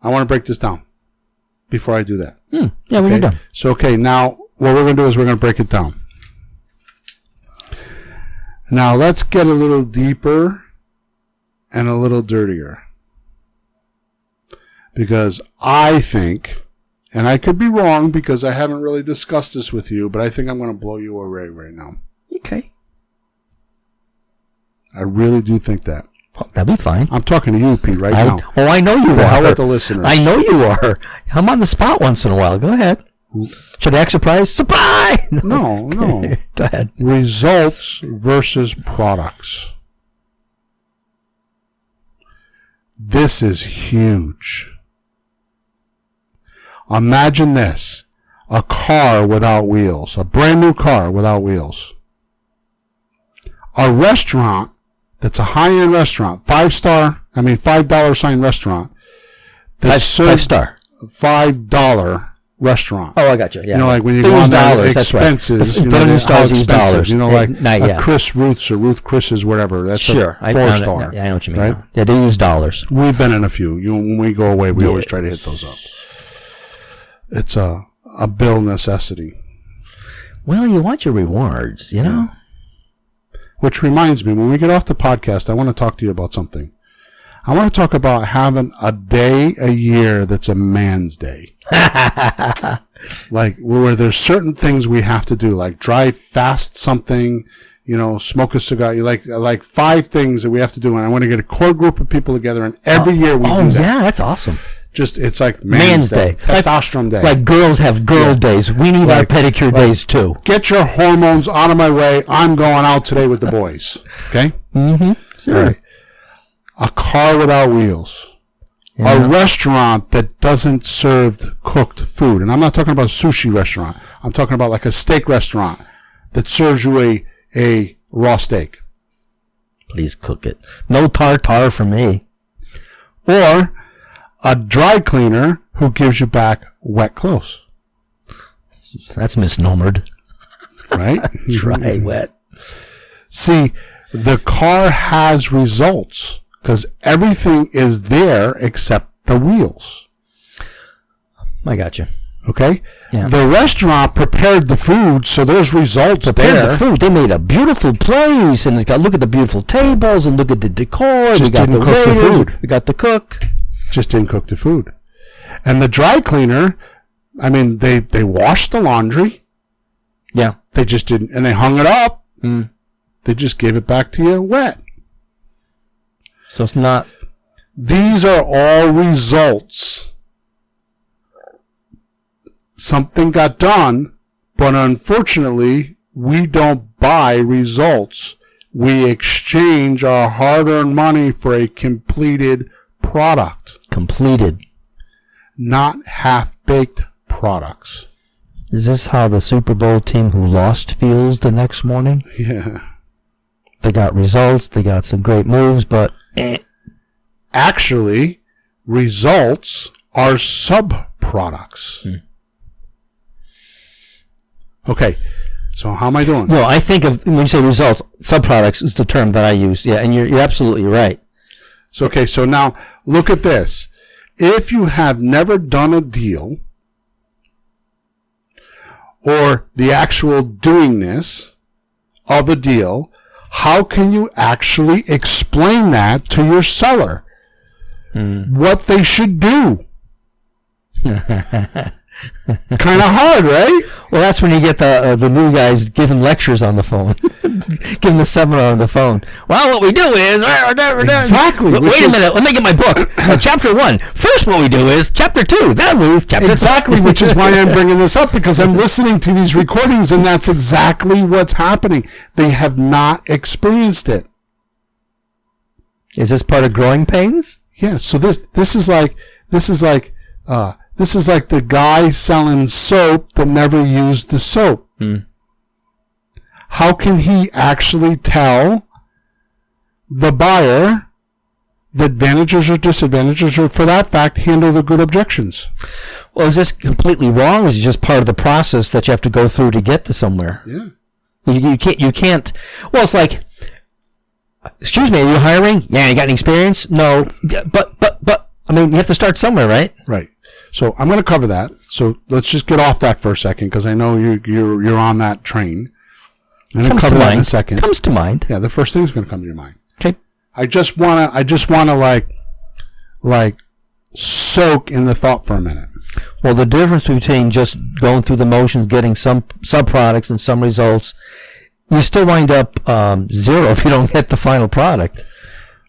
B: I want to break this down before I do that.
C: Yeah, when you're done.
B: So, now what we're going to do is we're going to break it down. Now, let's get a little deeper and a little dirtier. Because I think, and I could be wrong because I haven't really discussed this with you, but I think I'm going to blow you away right now.
C: Okay.
B: I really do think that.
C: Well, that'd be fine.
B: I'm talking to you, Pete, now.
C: Oh, I know you
B: The
C: are.
B: hell with the listeners.
C: I know you are. I'm on the spot once in a while. Go ahead. Should I act surprised? Surprise!
B: No.
C: Go ahead.
B: Results versus products. This is huge. Imagine this. A car without wheels. A brand new car without wheels. A restaurant that's a high-end restaurant. $5 sign restaurant.
C: Five star.
B: $5 restaurant.
C: Oh, I got you. Yeah.
B: Like when you
C: They
B: go
C: use
B: on there,
C: dollars, that's right.
B: expenses.
C: The Berlin stars use dollars.
B: Like Chris Ruth's or Ruth Chris's, whatever. That's
C: sure.
B: a 4-star.
C: I know what you mean.
B: Right?
C: Yeah, they use dollars.
B: We've been in a few. When we go away, we always try to hit those up. It's a bill necessity.
C: Well, you want your rewards, you know?
B: Which reminds me, when we get off the podcast, I want to talk to you about something. I want to talk about having a day a year that's a man's day. Like where there's certain things we have to do, like drive fast something, smoke a cigar. Like 5 things that we have to do. And I want to get a core group of people together, and every year we do that.
C: Yeah, that's awesome.
B: It's like man's day. Testosterone day.
C: Like girls have girl days. We need our pedicure days too.
B: Get your hormones out of my way. I'm going out today with the boys. Okay?
C: Sure.
B: All right. A car without wheels.
C: Yeah.
B: A restaurant that doesn't serve cooked food. And I'm not talking about a sushi restaurant. I'm talking about like a steak restaurant that serves you a raw steak.
C: Please cook it. No tartar for me.
B: Or a dry cleaner who gives you back wet clothes.
C: That's misnomered.
B: Right?
C: Dry, wet.
B: See, the car has results because everything is there except the wheels.
C: I got you.
B: Okay?
C: Yeah.
B: The restaurant prepared the food, so there's results there.
C: The food. They made a beautiful place, and it's got look at the beautiful tables and look at the decor.
B: Just
C: we got
B: didn't
C: the
B: cook the
C: waiters,
B: food.
C: We got the cook.
B: Just didn't cook the food. And the dry cleaner, they washed the laundry.
C: Yeah.
B: They just didn't, and they hung it up. They just gave it back to you wet.
C: So it's not.
B: These are all results. Something got done, but unfortunately, we don't buy results. We exchange our hard-earned money for a completed product.
C: Completed.
B: Not half-baked products.
C: Is this how the Super Bowl team who lost feels the next morning?
B: Yeah.
C: They got results. They got some great moves, but
B: Actually, results are sub-products. Okay, so how am I doing?
C: no, I think of when you say results, subproducts is the term that I use. Yeah, and you're absolutely right.
B: So now look at this. If you have never done a deal or the actual doingness of a deal, how can you actually explain that to your seller? What they should do? Kind of hard, right?
C: Well, that's when you get the new guys giving lectures on the phone, giving the seminar on the phone. Well, what we do is
B: Exactly.
C: Wait a minute, let me get my book. Chapter 1. First, what we do is chapter 2. Then move chapter
B: Exactly,
C: 3.
B: which is why I'm bringing this up, because I'm listening to these recordings, and that's exactly what's happening. They have not experienced it.
C: Is this part of growing pains?
B: Yeah. So this is like the guy selling soap that never used the soap. How can he actually tell the buyer the advantages or disadvantages, or for that fact, handle the good objections.
C: Well, is this completely wrong, or is it just part of the process that you have to go through to get to somewhere?
B: Yeah.
C: You can't. Well, it's like, excuse me, are you hiring? Yeah, you got any experience? No, but I mean, you have to start somewhere, right?
B: Right. So I'm going to cover that. So let's just get off that for a second, because I know you're on that train. I'm going to cover that in a second.
C: Comes to mind.
B: Yeah, the first thing is going to come to your mind.
C: Okay.
B: I just wanna like soak in the thought for a minute.
C: Well, the difference between just going through the motions, getting some products and some results, you still wind up zero if you don't get the final product.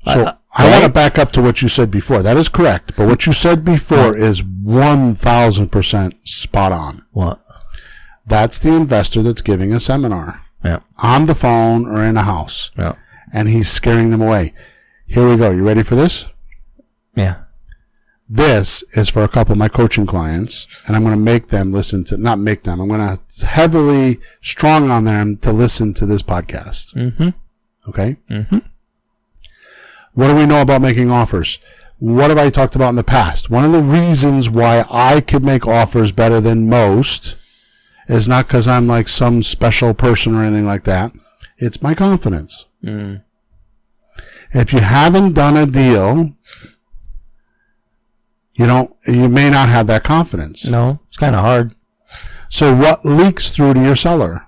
B: So I want to back up to what you said before. That is correct, but what you said before is 1,000% spot on.
C: What?
B: That's the investor that's giving a seminar.
C: Yeah.
B: On the phone or in a house.
C: Yeah.
B: And he's scaring them away. Here we go. You ready for this?
C: Yeah.
B: This is for a couple of my coaching clients, and I'm going to make them listen to, not make them, I'm going to heavily strong on them to listen to this podcast.
C: Mm-hmm.
B: Okay?
C: Mm-hmm.
B: What do we know about making offers? What have I talked about in the past? One of the reasons why I could make offers better than most is not because I'm like some special person or anything like that. It's my confidence.
C: Mm.
B: If you haven't done a deal, you may not have that confidence.
C: No, it's kind of hard.
B: So what leaks through to your seller?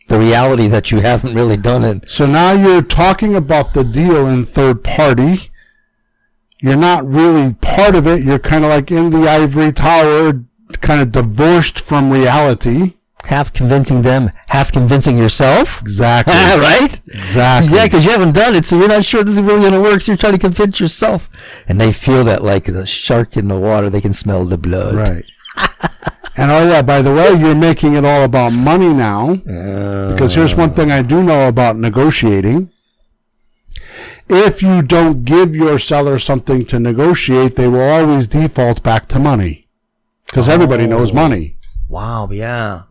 C: The reality that you haven't really done it.
B: So now you're talking about the deal in third party. You're not really part of it. You're kind of like in the ivory tower, kind of divorced from reality.
C: Half convincing them, half convincing yourself.
B: Exactly.
C: Right?
B: Exactly.
C: Yeah, because you haven't done it, so you're not sure this is really going to work. So you're trying to convince yourself. And they feel that like the shark in the water, they can smell the blood.
B: Right. And oh yeah, by the way, you're making it all about money now. Because here's one thing I do know about negotiating. If you don't give your seller something to negotiate, they will always default back to money. Because everybody knows money.
C: Wow, yeah.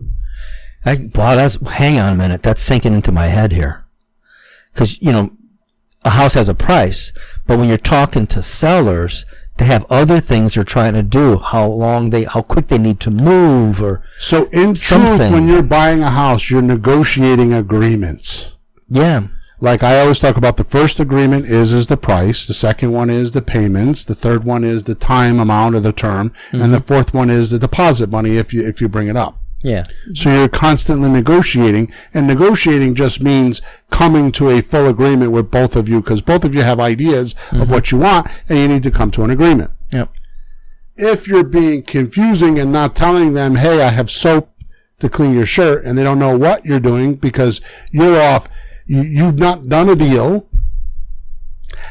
C: Hang on a minute. That's sinking into my head here. Because, a house has a price, but when you're talking to sellers, they have other things they're trying to do, how quick they need to move, or
B: so in truth, when you're buying a house, you're negotiating agreements.
C: Yeah.
B: Like I always talk about, the first agreement is the price, the second one is the payments, the third one is the time amount or the term, and the fourth one is the deposit money if you bring it up.
C: Yeah.
B: So you're constantly negotiating, and negotiating just means coming to a full agreement with both of you, because both of you have ideas of what you want, and you need to come to an agreement.
C: Yep.
B: If you're being confusing and not telling them, hey, I have soap to clean your shirt, and they don't know what you're doing because you're off, you've not done a deal,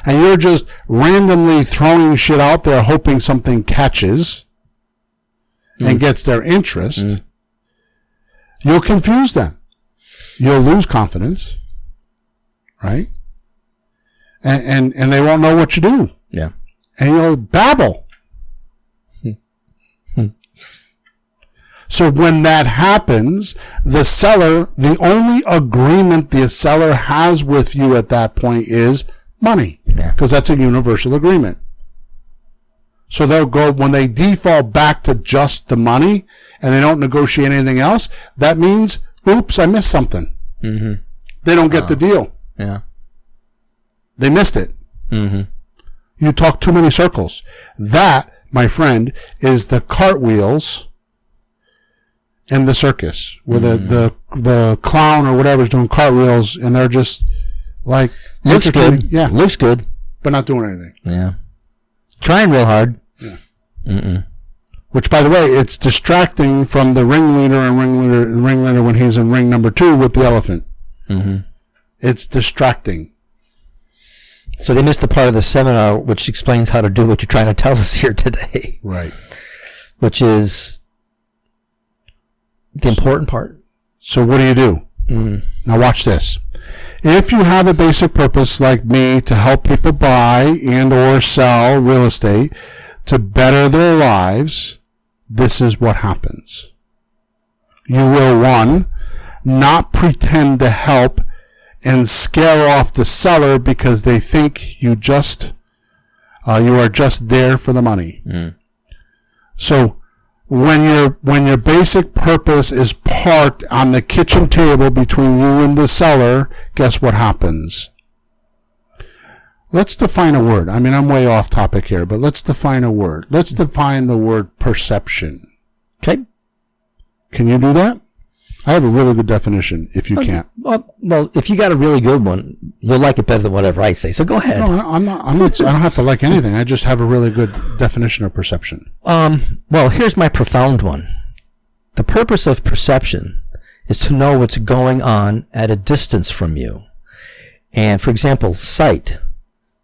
B: and you're just randomly throwing shit out there hoping something catches and gets their interest, you'll confuse them. You'll lose confidence, right? And they won't know what you do.
C: Yeah.
B: And you'll babble. So when that happens, the only agreement the seller has with you at that point is money.
C: Yeah.
B: Because that's a universal agreement. So they'll go, when they default back to just the money and they don't negotiate anything else, that means, oops, I missed something.
C: Mm-hmm.
B: They don't get the deal.
C: Yeah.
B: They missed it.
C: Mm-hmm.
B: You talk too many circles. That, my friend, is the Cartwheels in the circus, where the clown or whatever is doing cartwheels, and they're just like
C: looks good.
B: Yeah,
C: looks good,
B: but not doing anything.
C: Yeah, trying real hard.
B: Yeah. Which, by the way, it's distracting from the ringleader when he's in ring number 2 with the elephant.
C: Mm-hmm.
B: It's distracting.
C: So they missed the part of the seminar which explains how to do what you're trying to tell us here today.
B: Right.
C: Which is the important part.
B: So what do? Now watch this. If you have a basic purpose like me to help people buy and or sell real estate to better their lives, this is what happens. You will, 1, not pretend to help and scare off the seller because they think you are just there for the money. So when your basic purpose is parked on the kitchen table between you and the seller, guess what happens? Let's define a word. I mean, I'm way off topic here, but let's define a word. Let's define the word perception.
C: Okay.
B: Can you do that? I have a really good definition if you can't.
C: Well, if you got a really good one, you'll like it better than whatever I say. So go ahead.
B: No, I'm not. I don't have to like anything. I just have a really good definition of perception.
C: Well, here's my profound one. The purpose of perception is to know what's going on at a distance from you. And for example, sight.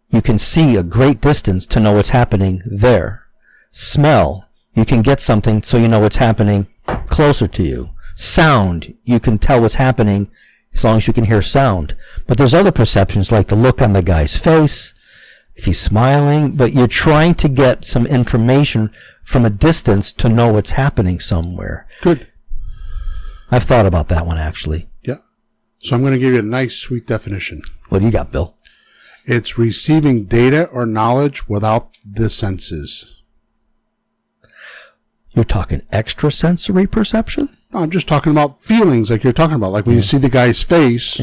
C: You can see a great distance to know what's happening there. Smell. You can get something so you know what's happening closer to you. Sound, you can tell what's happening as long as you can hear sound. But there's other perceptions like the look on the guy's face, if he's smiling, but you're trying to get some information from a distance to know what's happening somewhere.
B: Good.
C: I've thought about that one actually.
B: Yeah. So I'm going to give you a nice, sweet definition.
C: What do you got, Bill?
B: It's receiving data or knowledge without the senses.
C: You're talking extrasensory perception?
B: No, I'm just talking about feelings like you're talking about. Like when you see the guy's face,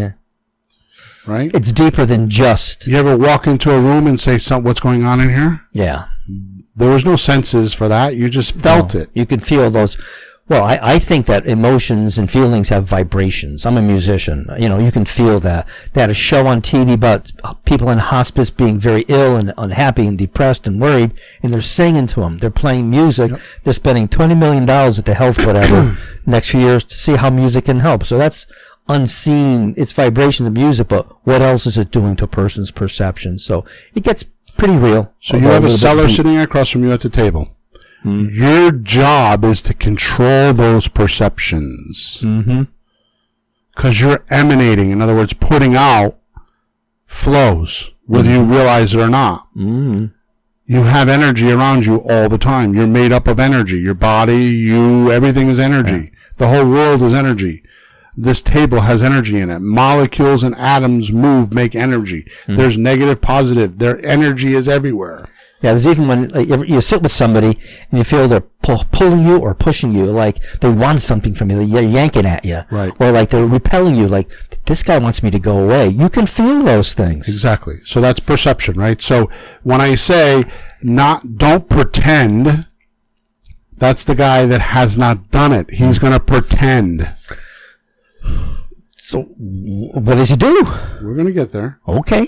B: right?
C: It's deeper than just...
B: You ever walk into a room and say, what's going on in here?
C: Yeah.
B: There was no senses for that. You just felt it.
C: You can feel those... Well, I think that emotions and feelings have vibrations. I'm a musician. You can feel that. They had a show on TV about people in hospice being very ill and unhappy and depressed and worried, and they're singing to them. They're playing music. Yep. They're spending $20 million at the health whatever next few years to see how music can help. So that's unseen. It's vibrations of music, but what else is it doing to a person's perception? So it gets pretty real.
B: So you have a seller sitting across from you at the table. Your job is to control those perceptions. Because you're emanating, in other words, putting out flows, whether you realize it or not. You have energy around you all the time. You're made up of energy. Your body, everything is energy. The whole world is energy. This table has energy in it. Molecules and atoms move, make energy. There's negative, positive. Their energy is everywhere.
C: Yeah, there's even when you sit with somebody and you feel they're pulling you or pushing you, like they want something from you, they're yanking at you,
B: right?
C: Or like they're repelling you, like this guy wants me to go away. You can feel those things.
B: Exactly. So that's perception, right? So when I say don't pretend, that's the guy that has not done it. He's going to pretend.
C: So what does he do?
B: We're going to get there.
C: Okay.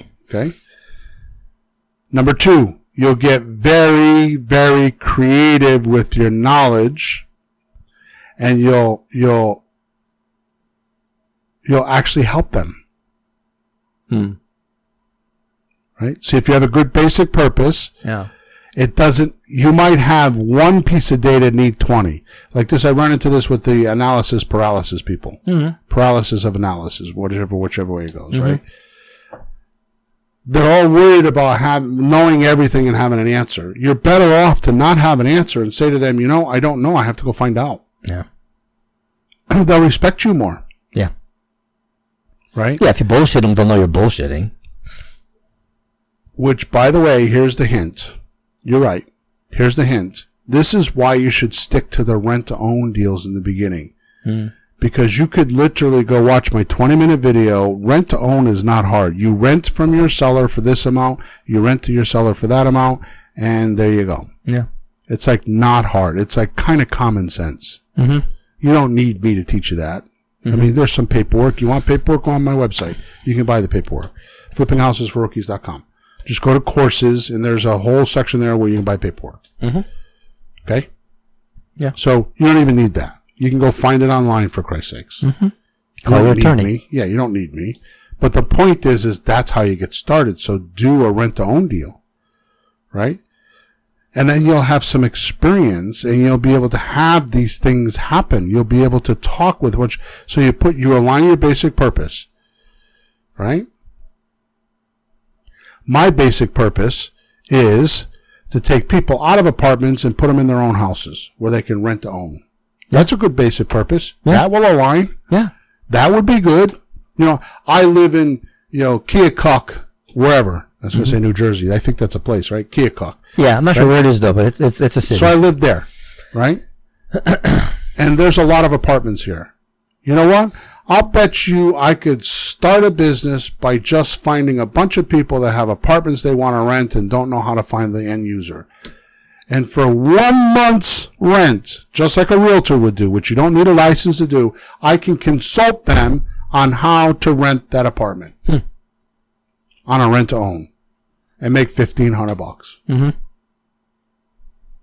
B: Number 2. You'll get very, very creative with your knowledge, and you'll actually help them. Right? So if you have a good basic purpose, you might have one piece of data need 20. Like this, I run into this with the analysis paralysis people. Paralysis of analysis, whichever way it goes, right? They're all worried about knowing everything and having an answer. You're better off to not have an answer and say to them, I don't know. I have to go find out.
C: Yeah.
B: They'll respect you more.
C: Yeah.
B: Right?
C: Yeah, if you bullshit them, they'll know you're bullshitting.
B: Which, by the way, here's the hint. You're right. Here's the hint. This is why you should stick to the rent-to-own deals in the beginning. Because you could literally go watch my 20-minute video. Rent to own is not hard. You rent from your seller for this amount. You rent to your seller for that amount. And there you go.
C: Yeah.
B: It's like not hard. It's like kind of common sense. You don't need me to teach you that. I mean, there's some paperwork. You want paperwork? Go on my website. You can buy the paperwork. FlippingHousesForRookies.com. Just go to courses, and there's a whole section there where you can buy paperwork. Okay?
C: Yeah.
B: So you don't even need that. You can go find it online, for Christ's sakes.
C: Call your attorney.
B: Yeah, you don't need me. But the point is that's how you get started. So do a rent-to-own deal, right? And then you'll have some experience, and you'll be able to have these things happen. You'll be able to talk with so you align your basic purpose, right? My basic purpose is to take people out of apartments and put them in their own houses where they can rent to own. That's a good basic purpose. That will align.
C: Yeah.
B: That would be good. I live in, Keokuk, wherever. I was going to say New Jersey. I think that's a place, right? Keokuk.
C: Yeah, I'm not sure where it is, though, but it's a city.
B: So I lived there, right? And there's a lot of apartments here. You know what? I'll bet you I could start a business by just finding a bunch of people that have apartments they want to rent and don't know how to find the end user. And for 1 month's rent, just like a realtor would do, which you don't need a license to do, I can consult them on how to rent that apartment on a rent-to-own and make $1,500 bucks.
C: Mm-hmm.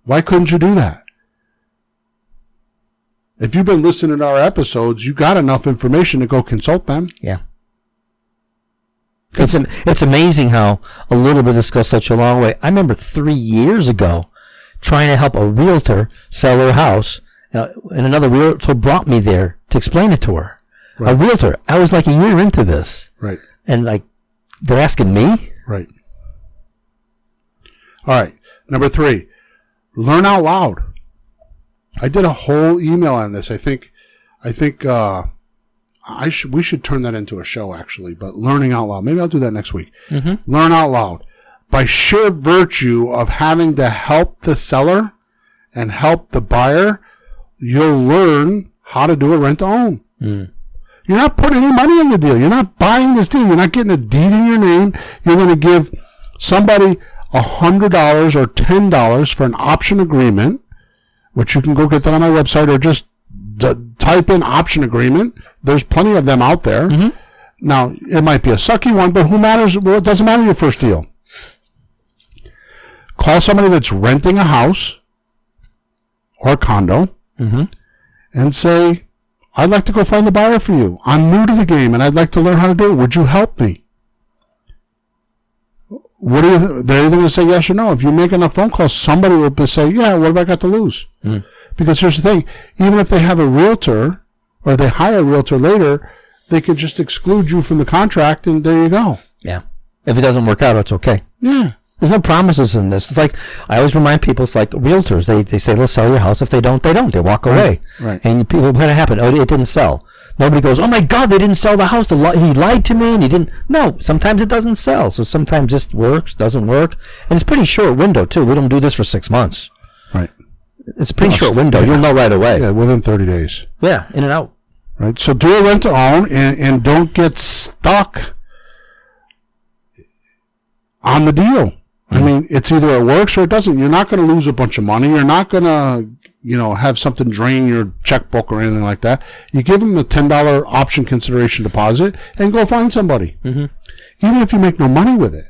B: Why couldn't you do that? If you've been listening to our episodes, you got enough information to go consult them.
C: Yeah. It's amazing how a little bit of this goes such a long way. I remember 3 years ago trying to help a realtor sell her house, and another realtor brought me there to explain it to her. Right. A realtor. I was like a year into this.
B: Right.
C: And they're asking me?
B: Right. All right. Number 3, learn out loud. I did a whole email on this. I think we should turn that into a show, actually, but learning out loud. Maybe I'll do that next week. Mm-hmm. Learn out loud. By sheer virtue of having to help the seller and help the buyer, you'll learn how to do a rent-to-own. Mm. You're not putting any money in the deal. You're not buying this deal. You're not getting a deed in your name. You're going to give somebody $100 or $10 for an option agreement, which you can go get that on my website, or just type in option agreement. There's plenty of them out there. Mm-hmm. Now, it might be a sucky one, but who matters? Well, it doesn't matter your first deal. Call somebody that's renting a house or a condo and say, I'd like to go find the buyer for you. I'm new to the game and I'd like to learn how to do it. Would you help me? They're either going to say yes or no. If you make enough phone calls, somebody will say, yeah, what have I got to lose? Mm. Because here's the thing. Even if they have a realtor or they hire a realtor later, they could just exclude you from the contract and there you go.
C: Yeah. If it doesn't work out, it's okay.
B: Yeah.
C: There's no promises in this. It's like, I always remind people, it's like realtors. They say, let's sell your house. If they don't, they don't. They walk away.
B: Right.
C: And people, what happened? Oh, it didn't sell. Nobody goes, oh my God, they didn't sell the house. He lied to me and he didn't. No, sometimes it doesn't sell. So sometimes this works, doesn't work. And it's a pretty short window, too. We don't do this for 6 months.
B: Right.
C: It's a pretty short window. You'll know right away.
B: Yeah, within 30 days.
C: Yeah, in and out.
B: Right. So do a rent to own and don't get stuck on the deal. I mean, it's either it works or it doesn't. You're not going to lose a bunch of money. You're not going to, have something drain your checkbook or anything like that. You give them the $10 option consideration deposit and go find somebody. Mm-hmm. Even if you make no money with it.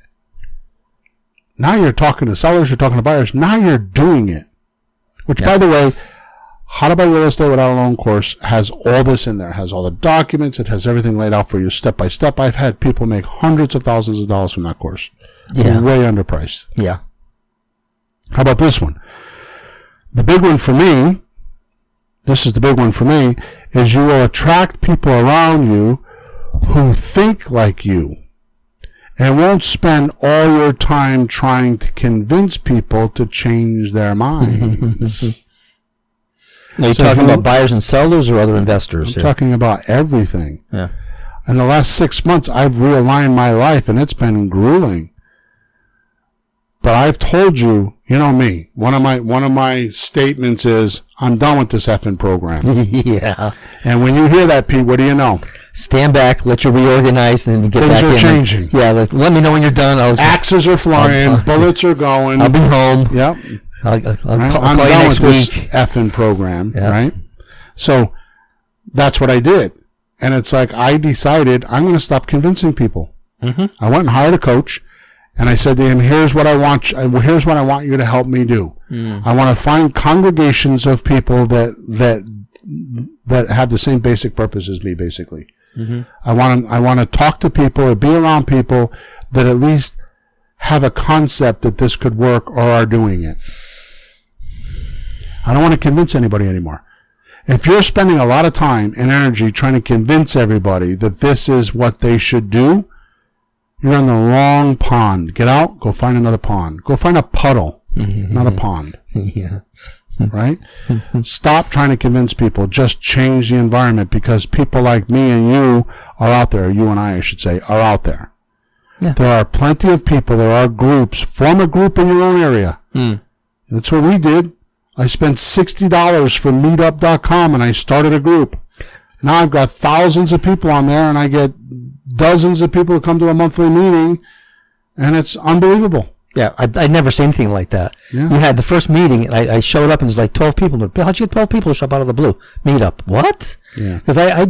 B: Now you're talking to sellers, you're talking to buyers. Now you're doing it. Which, by the way, How to Buy Real Estate Without a Loan course has all this in there. It has all the documents. It has everything laid out for you step by step. I've had people make hundreds of thousands of dollars from that course. Yeah. Way underpriced.
C: Yeah.
B: How about this one? The big one for me, this is the big one for me, is you will attract people around you who think like you and won't spend all your time trying to convince people to change their minds.
C: Now, you're talking about buyers and sellers or other investors?
B: I'm talking about everything.
C: Yeah.
B: In the last 6 months, I've realigned my life, and it's been grueling. But I've told you, you know me. One of my statements is, I'm done with this effing program.
C: Yeah.
B: And when you hear that, Pete, what do you know?
C: Stand back, let you reorganize, and get back in.
B: Things are changing.
C: Yeah, let me know when you're done.
B: Axes are flying, bullets are going.
C: I'll be home.
B: Yep.
C: I'll
B: I'm
C: call you
B: done
C: next
B: with
C: week.
B: this effing program,
C: Yeah.
B: right? So that's what I did. And it's like I decided I'm going to stop convincing people. Mm-hmm. I went and hired a coach. And I said to him, here's what I want you to help me do. Mm. I want to find congregations of people that have the same basic purpose as me, basically. Mm-hmm. I want to talk to people or be around people that at least have a concept that this could work or are doing it. I don't want to convince anybody anymore. If you're spending a lot of time and energy trying to convince everybody that this is what they should do, you're in the wrong pond. Get out, go find another pond. Go find a puddle, not a pond.
C: Yeah.
B: right? Stop trying to convince people. Just change the environment, because people like me and you are out there. You and I should say, are out there.
C: Yeah.
B: There are plenty of people. There are groups. Form a group in your own area. That's what we did. I spent $60 for meetup.com and I started a group. Now I've got thousands of people on there, and I get dozens of people who come to a monthly meeting, and it's unbelievable.
C: Yeah, I'd never seen anything like that.
B: Yeah.
C: You had the first meeting, and I showed up, and there's like 12 people. How'd you get 12 people to show up out of the blue? Meet up. What?
B: Yeah.
C: Because I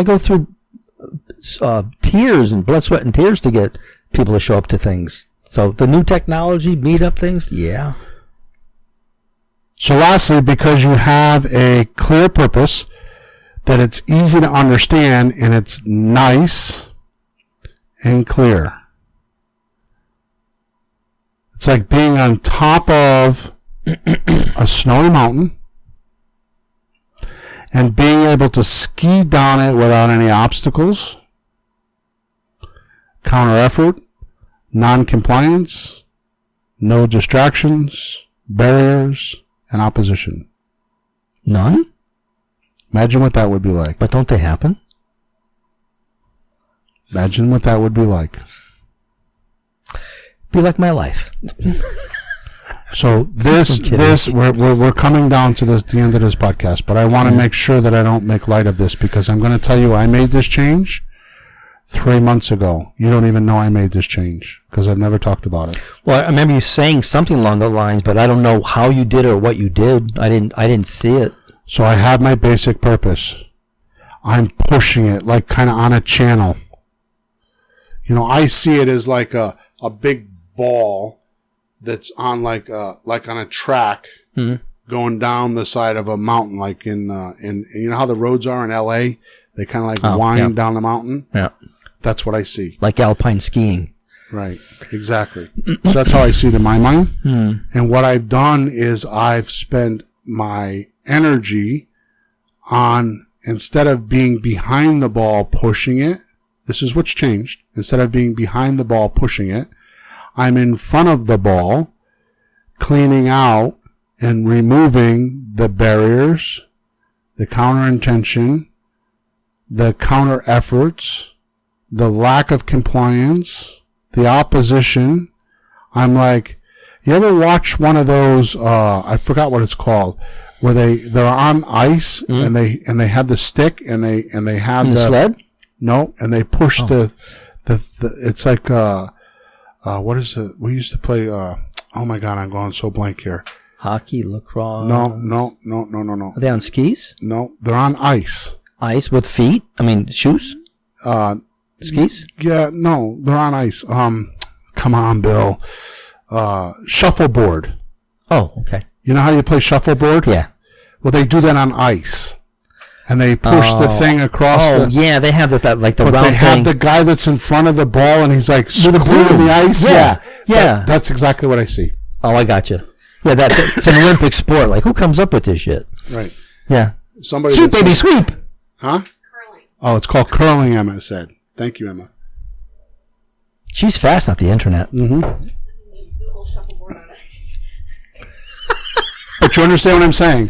C: go through tears and blood, sweat, and tears to get people to show up to things. So the new technology, meetup things, yeah.
B: So lastly, because you have a clear purpose, that it's easy to understand, and it's nice and clear. It's like being on top of a snowy mountain and being able to ski down it without any obstacles, counter effort, non-compliance, no distractions, barriers, and opposition.
C: None?
B: Imagine what that would be like.
C: But don't they happen?
B: Imagine what that would be like.
C: Be like my life.
B: So we're coming down to the end of this podcast, but I want to make sure that I don't make light of this, because I'm going to tell you I made this change 3 months ago. You don't even know I made this change, because I've never talked about it.
C: Well, I remember you saying something along the lines, but I don't know how you did it or what you did. I didn't see it.
B: So I have my basic purpose. I'm pushing it like kind of on a channel. You know, I see it as like a big ball that's on like on a track going down the side of a mountain, like in you know how the roads are in LA? They kind of like wind down the mountain.
C: Yeah.
B: That's what I see.
C: Like alpine skiing.
B: Right. Exactly. So that's how I see it in my mind. And what I've done is I've spent my energy on, instead of being behind the ball pushing it, this is what's changed. Instead of being behind the ball pushing it, I'm in front of the ball, cleaning out and removing the barriers, the counter intention, the counter efforts, the lack of compliance, the opposition. I'm like, you ever watch one of those, I forgot what it's called, where they're on ice and they have the stick and they have
C: the sled?
B: No, and they push the it's like what is it? We used to play oh my god, I'm going so blank here.
C: Hockey, lacrosse.
B: No.
C: Are they on skis?
B: No, they're on ice.
C: Ice with feet? I mean, shoes? Skis?
B: Yeah, no, they're on ice. Come on, Bill. Shuffleboard.
C: Oh, okay.
B: You know how you play shuffleboard?
C: Yeah.
B: Well, they do that on ice. And they push the thing across.
C: Yeah, they have this, that, like the
B: but
C: round
B: they have
C: thing.
B: the guy that's in front of the ball, and he's like clearing the ice.
C: Yeah.
B: That's exactly what I see.
C: Oh, I got you. Yeah, it's an Olympic sport. Like, who comes up with this shit?
B: Right.
C: Yeah.
B: Somebody.
C: Sweep, baby, sweep.
B: Huh? Curling. Oh, it's called curling, Emma said. Thank you, Emma.
C: She's fast on the internet.
B: Mm-hmm. Google shuffleboard on ice. But you understand what I'm saying?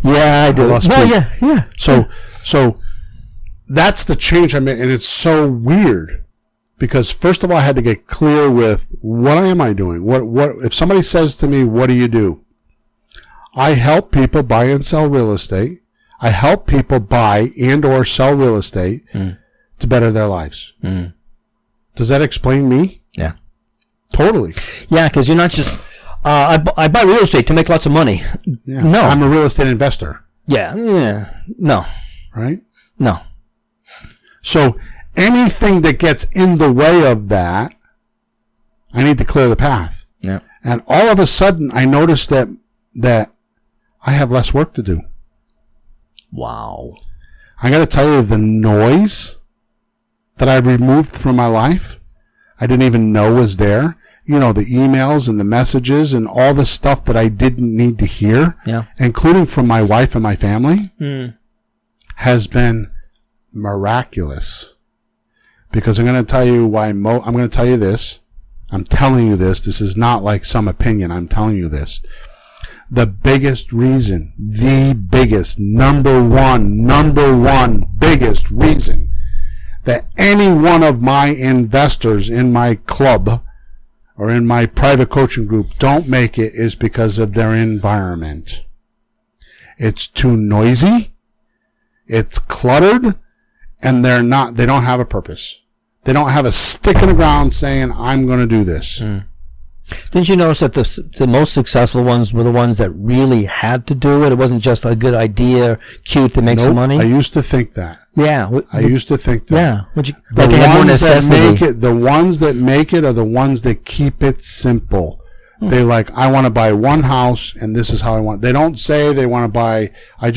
C: Yeah, I do.
B: No,
C: yeah.
B: So that's the change I made, and it's so weird because first of all, I had to get clear with what am I doing? What if somebody says to me, "What do you do?" I help people buy and sell real estate. I help people buy and or sell real estate to better their lives. Does that explain me?
C: Yeah,
B: totally.
C: Yeah, because you're not just. I buy real estate to make lots of money.
B: Yeah.
C: No.
B: I'm a real estate investor.
C: Yeah. No.
B: Right?
C: No.
B: So anything that gets in the way of that, I need to clear the path.
C: Yeah.
B: And all of a sudden, I noticed that I have less work to do.
C: Wow.
B: I got to tell you, the noise that I removed from my life, I didn't even know was there. You know, the emails and the messages and all the stuff that I didn't need to hear, including from my wife and my family, has been miraculous. Because I'm going to tell you why. I'm going to tell you this. I'm telling you this. This is not like some opinion. I'm telling you this. The biggest reason, the biggest, number one biggest reason that any one of my investors in my club or in my private coaching group don't make it is because of their environment. It's too noisy, it's cluttered, and they don't have a purpose. They don't have a stick in the ground saying, I'm going to do this.
C: Didn't you notice that the most successful ones were the ones that really had to do it? It wasn't just a good idea, cute to make some money?
B: I used to think that.
C: Yeah.
B: I used to think that.
C: Yeah.
B: The
C: like they had more
B: ones that
C: necessity.
B: make it, the ones that make it are the ones that keep it simple. They like, I want to buy one house and this is how I want. They don't say they want to buy, I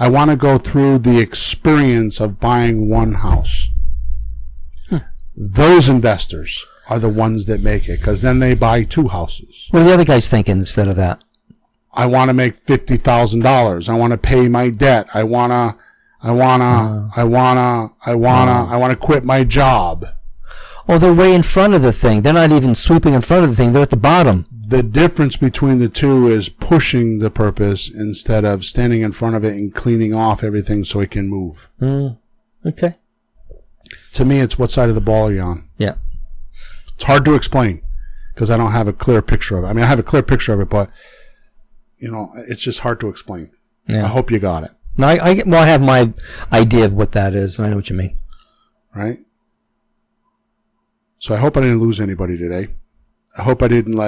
B: want to go through the experience of buying one house. Those investors are the ones that make it, because then they buy two houses.
C: What are the other guys thinking instead of that?
B: I want to make $50,000. I want to pay my debt. I want to quit my job.
C: Oh, they're way in front of the thing. They're not even sweeping in front of the thing. They're at the bottom.
B: The difference between the two is pushing the purpose instead of standing in front of it and cleaning off everything so it can move.
C: Okay.
B: To me, it's what side of the ball are you on?
C: Yeah.
B: It's hard to explain because I don't have a clear picture of it. I mean, I have a clear picture of it, but, it's just hard to explain.
C: Yeah.
B: I hope you got it.
C: No, I have my idea of what that is, and I know what you mean.
B: Right? So I hope I didn't lose anybody today. I hope I didn't,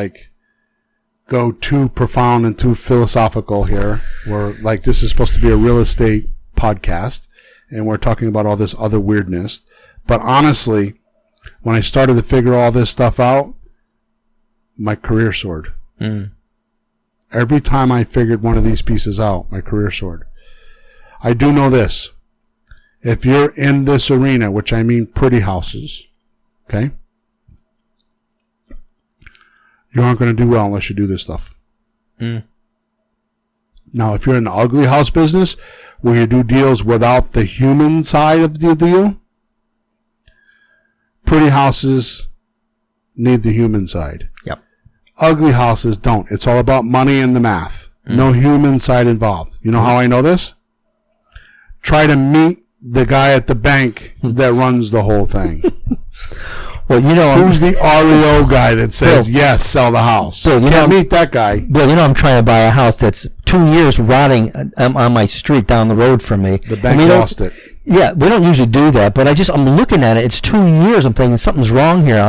B: go too profound and too philosophical here. Where, this is supposed to be a real estate podcast, and we're talking about all this other weirdness. But honestly, when I started to figure all this stuff out, my career soared. Every time I figured one of these pieces out, my career soared. I do know this. If you're in this arena, which I mean pretty houses, okay? You aren't going to do well unless you do this stuff. Now, if you're in the ugly house business, where you do deals without the human side of the deal, pretty houses need the human side.
C: Yep.
B: Ugly houses don't. It's all about money and the math. No human side involved. You know how I know this? Try to meet the guy at the bank that runs the whole thing.
C: Well,
B: who's the REO guy that says,
C: Bill,
B: yes, sell the house?
C: Bill,
B: Can't meet that guy.
C: Bill, I'm trying to buy a house that's 2 years rotting on my street down the road from me.
B: The bank lost it.
C: Yeah, we don't usually do that, but I'm looking at it. It's 2 years. I'm thinking something's wrong here.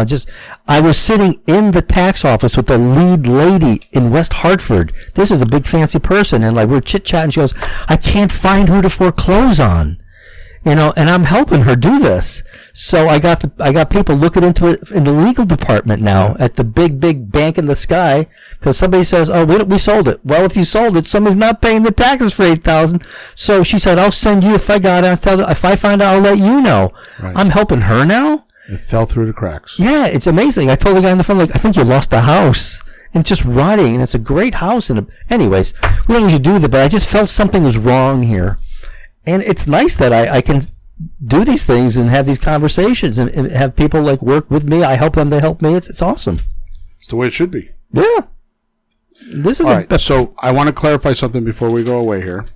C: I was sitting in the tax office with the lead lady in West Hartford. This is a big fancy person, and we're chit-chatting. She goes, I can't find who to foreclose on. And I'm helping her do this. So I got people looking into it in the legal department now at the big bank in the sky, because somebody says, oh, we sold it. Well, if you sold it, somebody's not paying the taxes for $8,000. So she said, I'll send you if I got it. If I find out, I'll let you know. Right. I'm helping her now.
B: It fell through the cracks.
C: Yeah, it's amazing. I told the guy on the phone, I think you lost the house. And it's just rotting, and it's a great house. Anyways, we don't usually do that, but I just felt something was wrong here. And it's nice that I can do these things and have these conversations and have people work with me. I help them, they help me. It's awesome.
B: It's the way it should be.
C: Yeah. This is
B: all right. So I want to clarify something before we go away here.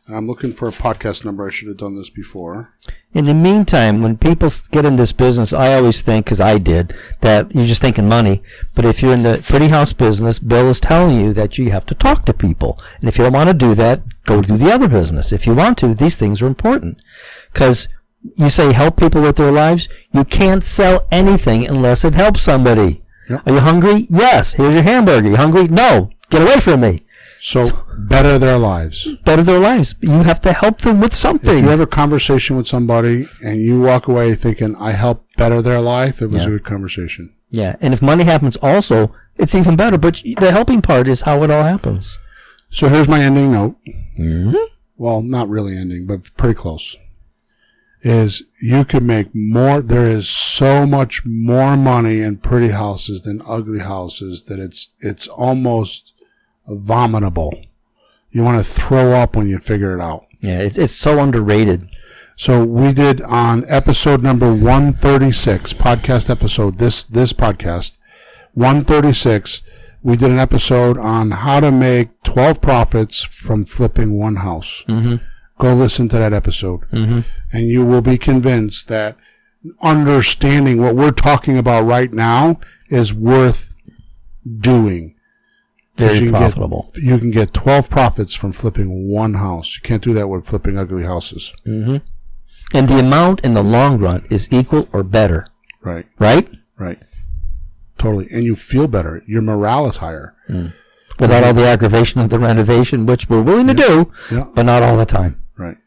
B: I'm looking for a podcast number. I should have done this before.
C: In the meantime, when people get in this business, I always think, because I did, that you're just thinking money. But if you're in the pretty house business, Bill is telling you that you have to talk to people. And if you don't want to do that, go do the other business. If you want to, these things are important. Because you say help people with their lives. You can't sell anything unless it helps somebody. Yep. Are you hungry? Yes. Here's your hamburger. You hungry? No. Get away from me.
B: So better their lives.
C: Better their lives. You have to help them with something.
B: If you have a conversation with somebody and you walk away thinking, I helped better their life, it was a good conversation.
C: Yeah. And if money happens also, it's even better. But the helping part is how it all happens.
B: So here's my ending note. Well, not really ending, but pretty close. Is you can make more. There is so much more money in pretty houses than ugly houses that it's almost vomitable. You want to throw up when you figure it out.
C: Yeah, it's so underrated.
B: So we did on episode number 136, podcast episode, this podcast, 136, we did an episode on how to make 12 profits from flipping one house.
C: Mm-hmm.
B: Go listen to that episode.
C: Mm-hmm.
B: And you will be convinced that understanding what we're talking about right now is worth doing.
C: Very profitable.
B: You can get 12 profits from flipping one house. You can't do that with flipping ugly houses.
C: Mm-hmm. And the amount in the long run is equal or better.
B: Right.
C: Right?
B: Right. Totally. And you feel better. Your morale is higher.
C: Mm. Without all the aggravation of the renovation, which we're willing to do, but not all the time.
B: Right.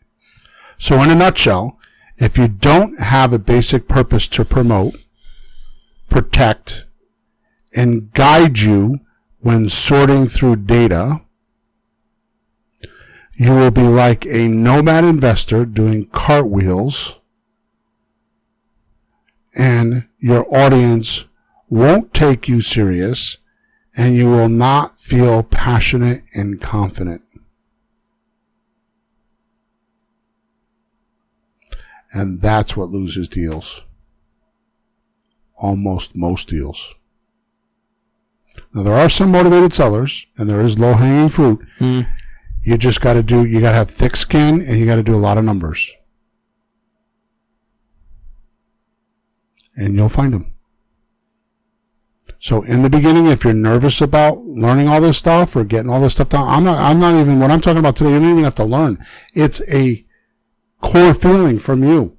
B: So in a nutshell, if you don't have a basic purpose to promote, protect, and guide you when sorting through data, you will be like a nomad investor doing cartwheels, and your audience won't take you serious, and you will not feel passionate and confident. And that's what loses deals. Almost most deals. Now, there are some motivated sellers, and there is low-hanging fruit. You just got to have thick skin, and you got to do a lot of numbers. And you'll find them. So in the beginning, if you're nervous about learning all this stuff or getting all this stuff down, I'm not even, what I'm talking about today, you don't even have to learn. It's a core feeling from you.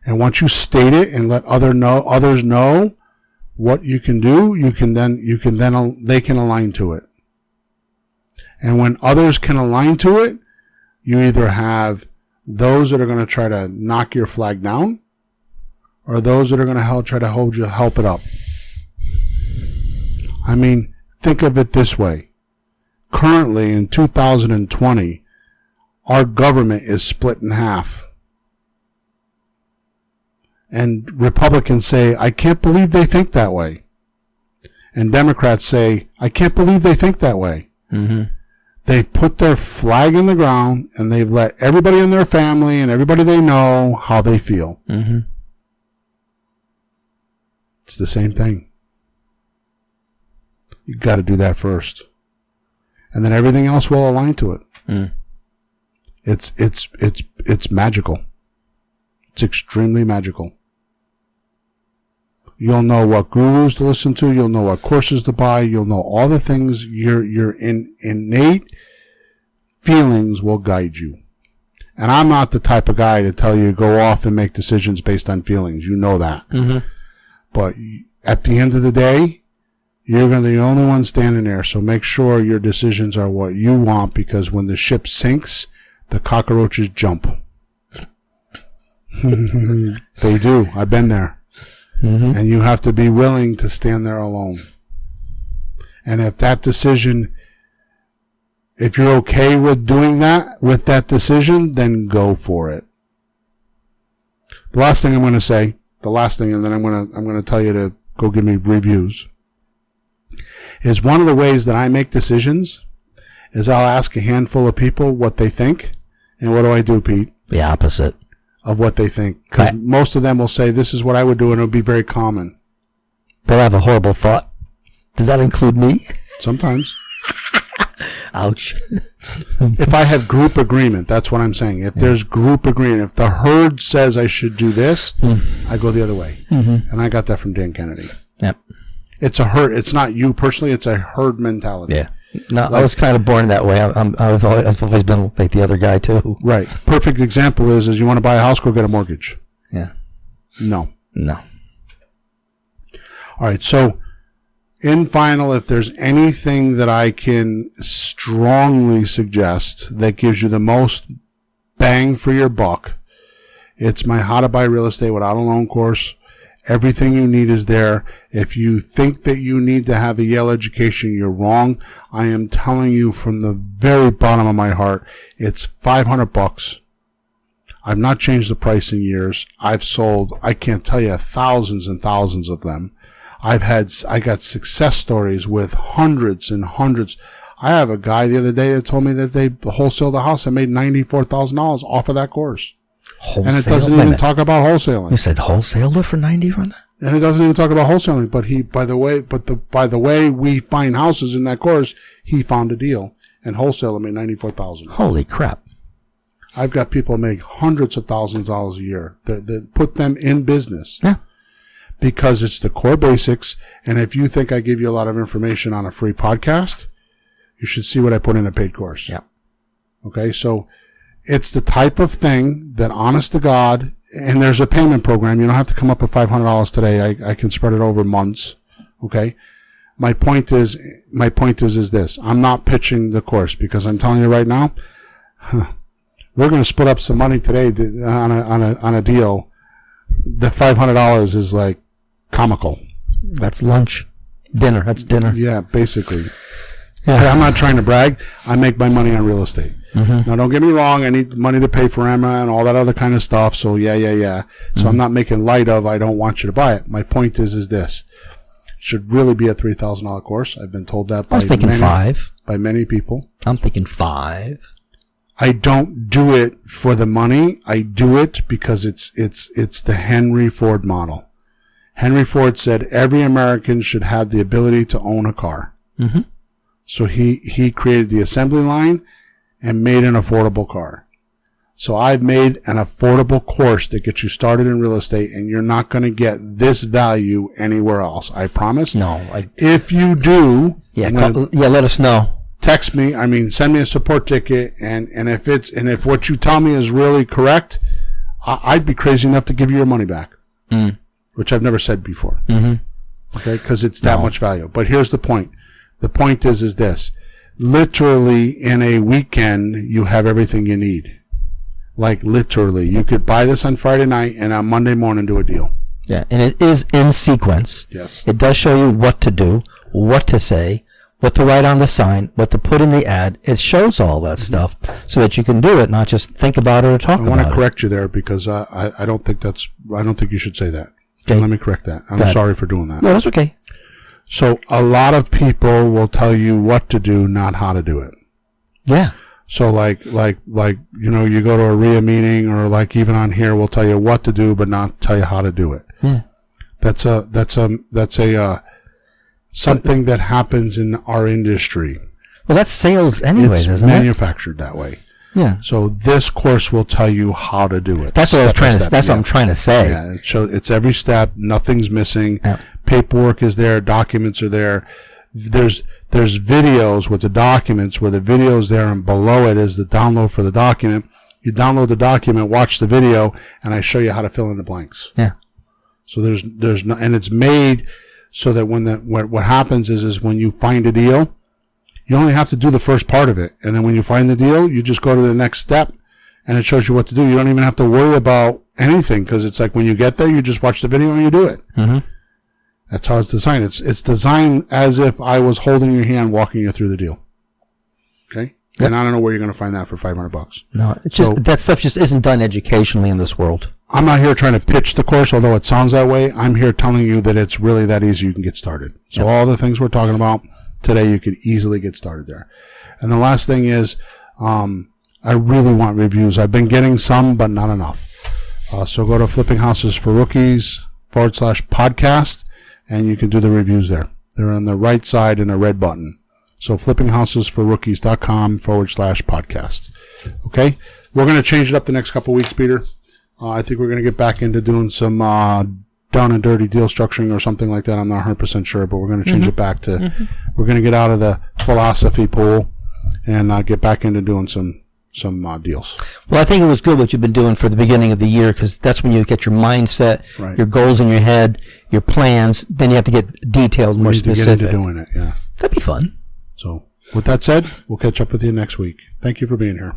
B: And once you state it and let others know what you can do, they can align to it. And when others can align to it, you either have those that are going to try to knock your flag down, or those that are going to try to help it up. I mean, think of it this way. Currently, in 2020, our government is split in half. And Republicans say, I can't believe they think that way. And Democrats say, I can't believe they think that way.
C: Mm-hmm.
B: They've put their flag in the ground, and they've let everybody in their family and everybody they know how they feel.
C: Mm-hmm.
B: It's the same thing. You've got to do that first. And then everything else will align to it.
C: Mm.
B: It's magical. It's extremely magical. You'll know what gurus to listen to. You'll know what courses to buy. You'll know all the things. Your innate feelings will guide you. And I'm not the type of guy to tell you to go off and make decisions based on feelings. You know that.
C: Mm-hmm.
B: But at the end of the day, you're going to be the only one standing there. So make sure your decisions are what you want, because when the ship sinks, the cockroaches jump. They do. I've been there. Mm-hmm. And you have to be willing to stand there alone. And if that decision, if you're okay with doing that, with that decision, then go for it. The last thing I'm going to say, and then I'm going to tell you to go give me reviews, is one of the ways that I make decisions is I'll ask a handful of people what they think. And what do I do, Pete?
C: The opposite
B: of what they think. Because most of them will say, this is what I would do, and it'll be very common.
C: But I have a horrible thought. Does that include me?
B: Sometimes.
C: Ouch.
B: If I have group agreement, that's what I'm saying. If there's group agreement, if the herd says I should do this, I go the other way. Mm-hmm. And I got that from Dan Kennedy.
C: Yep.
B: It's a herd. It's not you personally. It's a herd mentality.
C: Yeah. No, I was kind of born that way. I've always been like the other guy too.
B: Right. Perfect example is you want to buy a house, go get a mortgage.
C: Yeah.
B: No.
C: All
B: right. So, in final, if there's anything that I can strongly suggest that gives you the most bang for your buck, it's my How to Buy Real Estate Without a Loan course. Everything you need is there. If you think that you need to have a Yale education, you're wrong. I am telling you from the very bottom of my heart, it's $500. I've not changed the price in years. I've sold, I can't tell you, thousands and thousands of them. I got success stories with hundreds and hundreds. I have a guy the other day that told me that they wholesaled the house and made $94,000 off of that course.
C: Wholesale?
B: And it doesn't even talk about wholesaling.
C: You said wholesaled it for 90 from that?
B: And it doesn't even talk about wholesaling, but by the way we find houses in that course, he found a deal and wholesale them at $94,000.
C: Holy crap.
B: I've got people make hundreds of thousands of dollars a year that put them in business.
C: Yeah.
B: Because it's the core basics. And if you think I give you a lot of information on a free podcast, you should see what I put in a paid course.
C: Yeah.
B: Okay. So it's the type of thing that, honest to God, and there's a payment program. You don't have to come up with $500 today. I can spread it over months. Okay. My point is this. I'm not pitching the course because I'm telling you right now, we're going to split up some money today on a deal. The $500 is like comical.
C: That's lunch. Dinner. That's dinner.
B: Yeah, basically.
C: Yeah.
B: I'm not trying to brag. I make my money on real estate. Mm-hmm. Now, don't get me wrong. I need money to pay for Emma and all that other kind of stuff. So, yeah. So I'm not making light of I don't want you to buy it. My point is this. It should really be a $3,000 course. I've been told that
C: I was thinking $5,000.
B: By many people.
C: I'm thinking $5,000.
B: I don't do it for the money. I do it because it's the Henry Ford model. Henry Ford said every American should have the ability to own a car.
C: Mm-hmm.
B: So he created the assembly line and made an affordable car. So I've made an affordable course that gets you started in real estate, and you're not going to get this value anywhere else. I promise.
C: No.
B: If you do,
C: let us know.
B: Text me. Send me a support ticket, and if what you tell me is really correct, I'd be crazy enough to give you your money back, which I've never said before. Mm-hmm. Okay, because it's that much value. But here's the point. The point is this: literally in a weekend, you have everything you need. Like literally, you could buy this on Friday night and on Monday morning do a deal.
C: Yeah, and it is in sequence.
B: Yes,
C: it does show you what to do, what to say, what to write on the sign, what to put in the ad. It shows all that stuff so that you can do it, not just think about it or talk about it.
B: I want to correct you there because I don't think you should say that.
C: Okay.
B: Let me correct that. I'm sorry for doing that.
C: No, that's okay.
B: So a lot of people will tell you what to do, not how to do it.
C: Yeah.
B: So like you go to a RIA meeting or like even on here, we'll tell you what to do, but not tell you how to do it.
C: Yeah.
B: That's a something that happens in our industry.
C: Well, that's sales anyways, isn't
B: it? It's manufactured that way.
C: Yeah.
B: So this course will tell you how to do it.
C: That's what I'm trying to say.
B: Yeah. It's every step. Nothing's missing. Yeah. Paperwork is there. Documents are there. There's videos with the documents where the video is there, and below it is the download for the document. You download the document, watch the video, and I show you how to fill in the blanks.
C: Yeah.
B: So there's no, and it's made so that what happens is when you find a deal, you only have to do the first part of it. And then when you find the deal, you just go to the next step and it shows you what to do. You don't even have to worry about anything because it's like when you get there, you just watch the video and you do it.
C: Mm-hmm.
B: That's how it's designed. It's designed as if I was holding your hand, walking you through the deal. Okay? Yep. And I don't know where you're going to find that for $500.
C: No, that stuff just isn't done educationally in this world.
B: I'm not here trying to pitch the course, although it sounds that way. I'm here telling you that it's really that easy. You can get started. So all the things we're talking about today, you could easily get started there. And the last thing is, I really want reviews. I've been getting some, but not enough. So go to Flipping Houses for Rookies /podcast, and you can do the reviews there. They're on the right side in a red button. So flippinghousesforrookies.com /podcast. Okay? We're going to change it up the next couple weeks, Peter. I think we're going to get back into doing some down and dirty deal structuring or something like that. I'm not 100% sure, but we're going to change it back to, we're going to get out of the philosophy pool and get back into doing some deals.
C: Well, I think it was good what you've been doing for the beginning of the year because that's when you get your mindset, your goals in your head, your plans. Then you have to get detailed, more specific.
B: Get into doing it, yeah.
C: That'd be fun.
B: So, with that said, we'll catch up with you next week. Thank you for being here.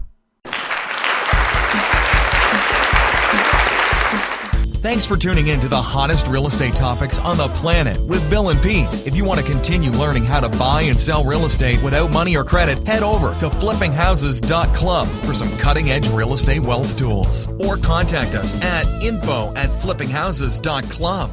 A: Thanks for tuning in to the hottest real estate topics on the planet with Bill and Pete. If you want to continue learning how to buy and sell real estate without money or credit, head over to flippinghouses.club for some cutting-edge real estate wealth tools. Or contact us at info@flippinghouses.club.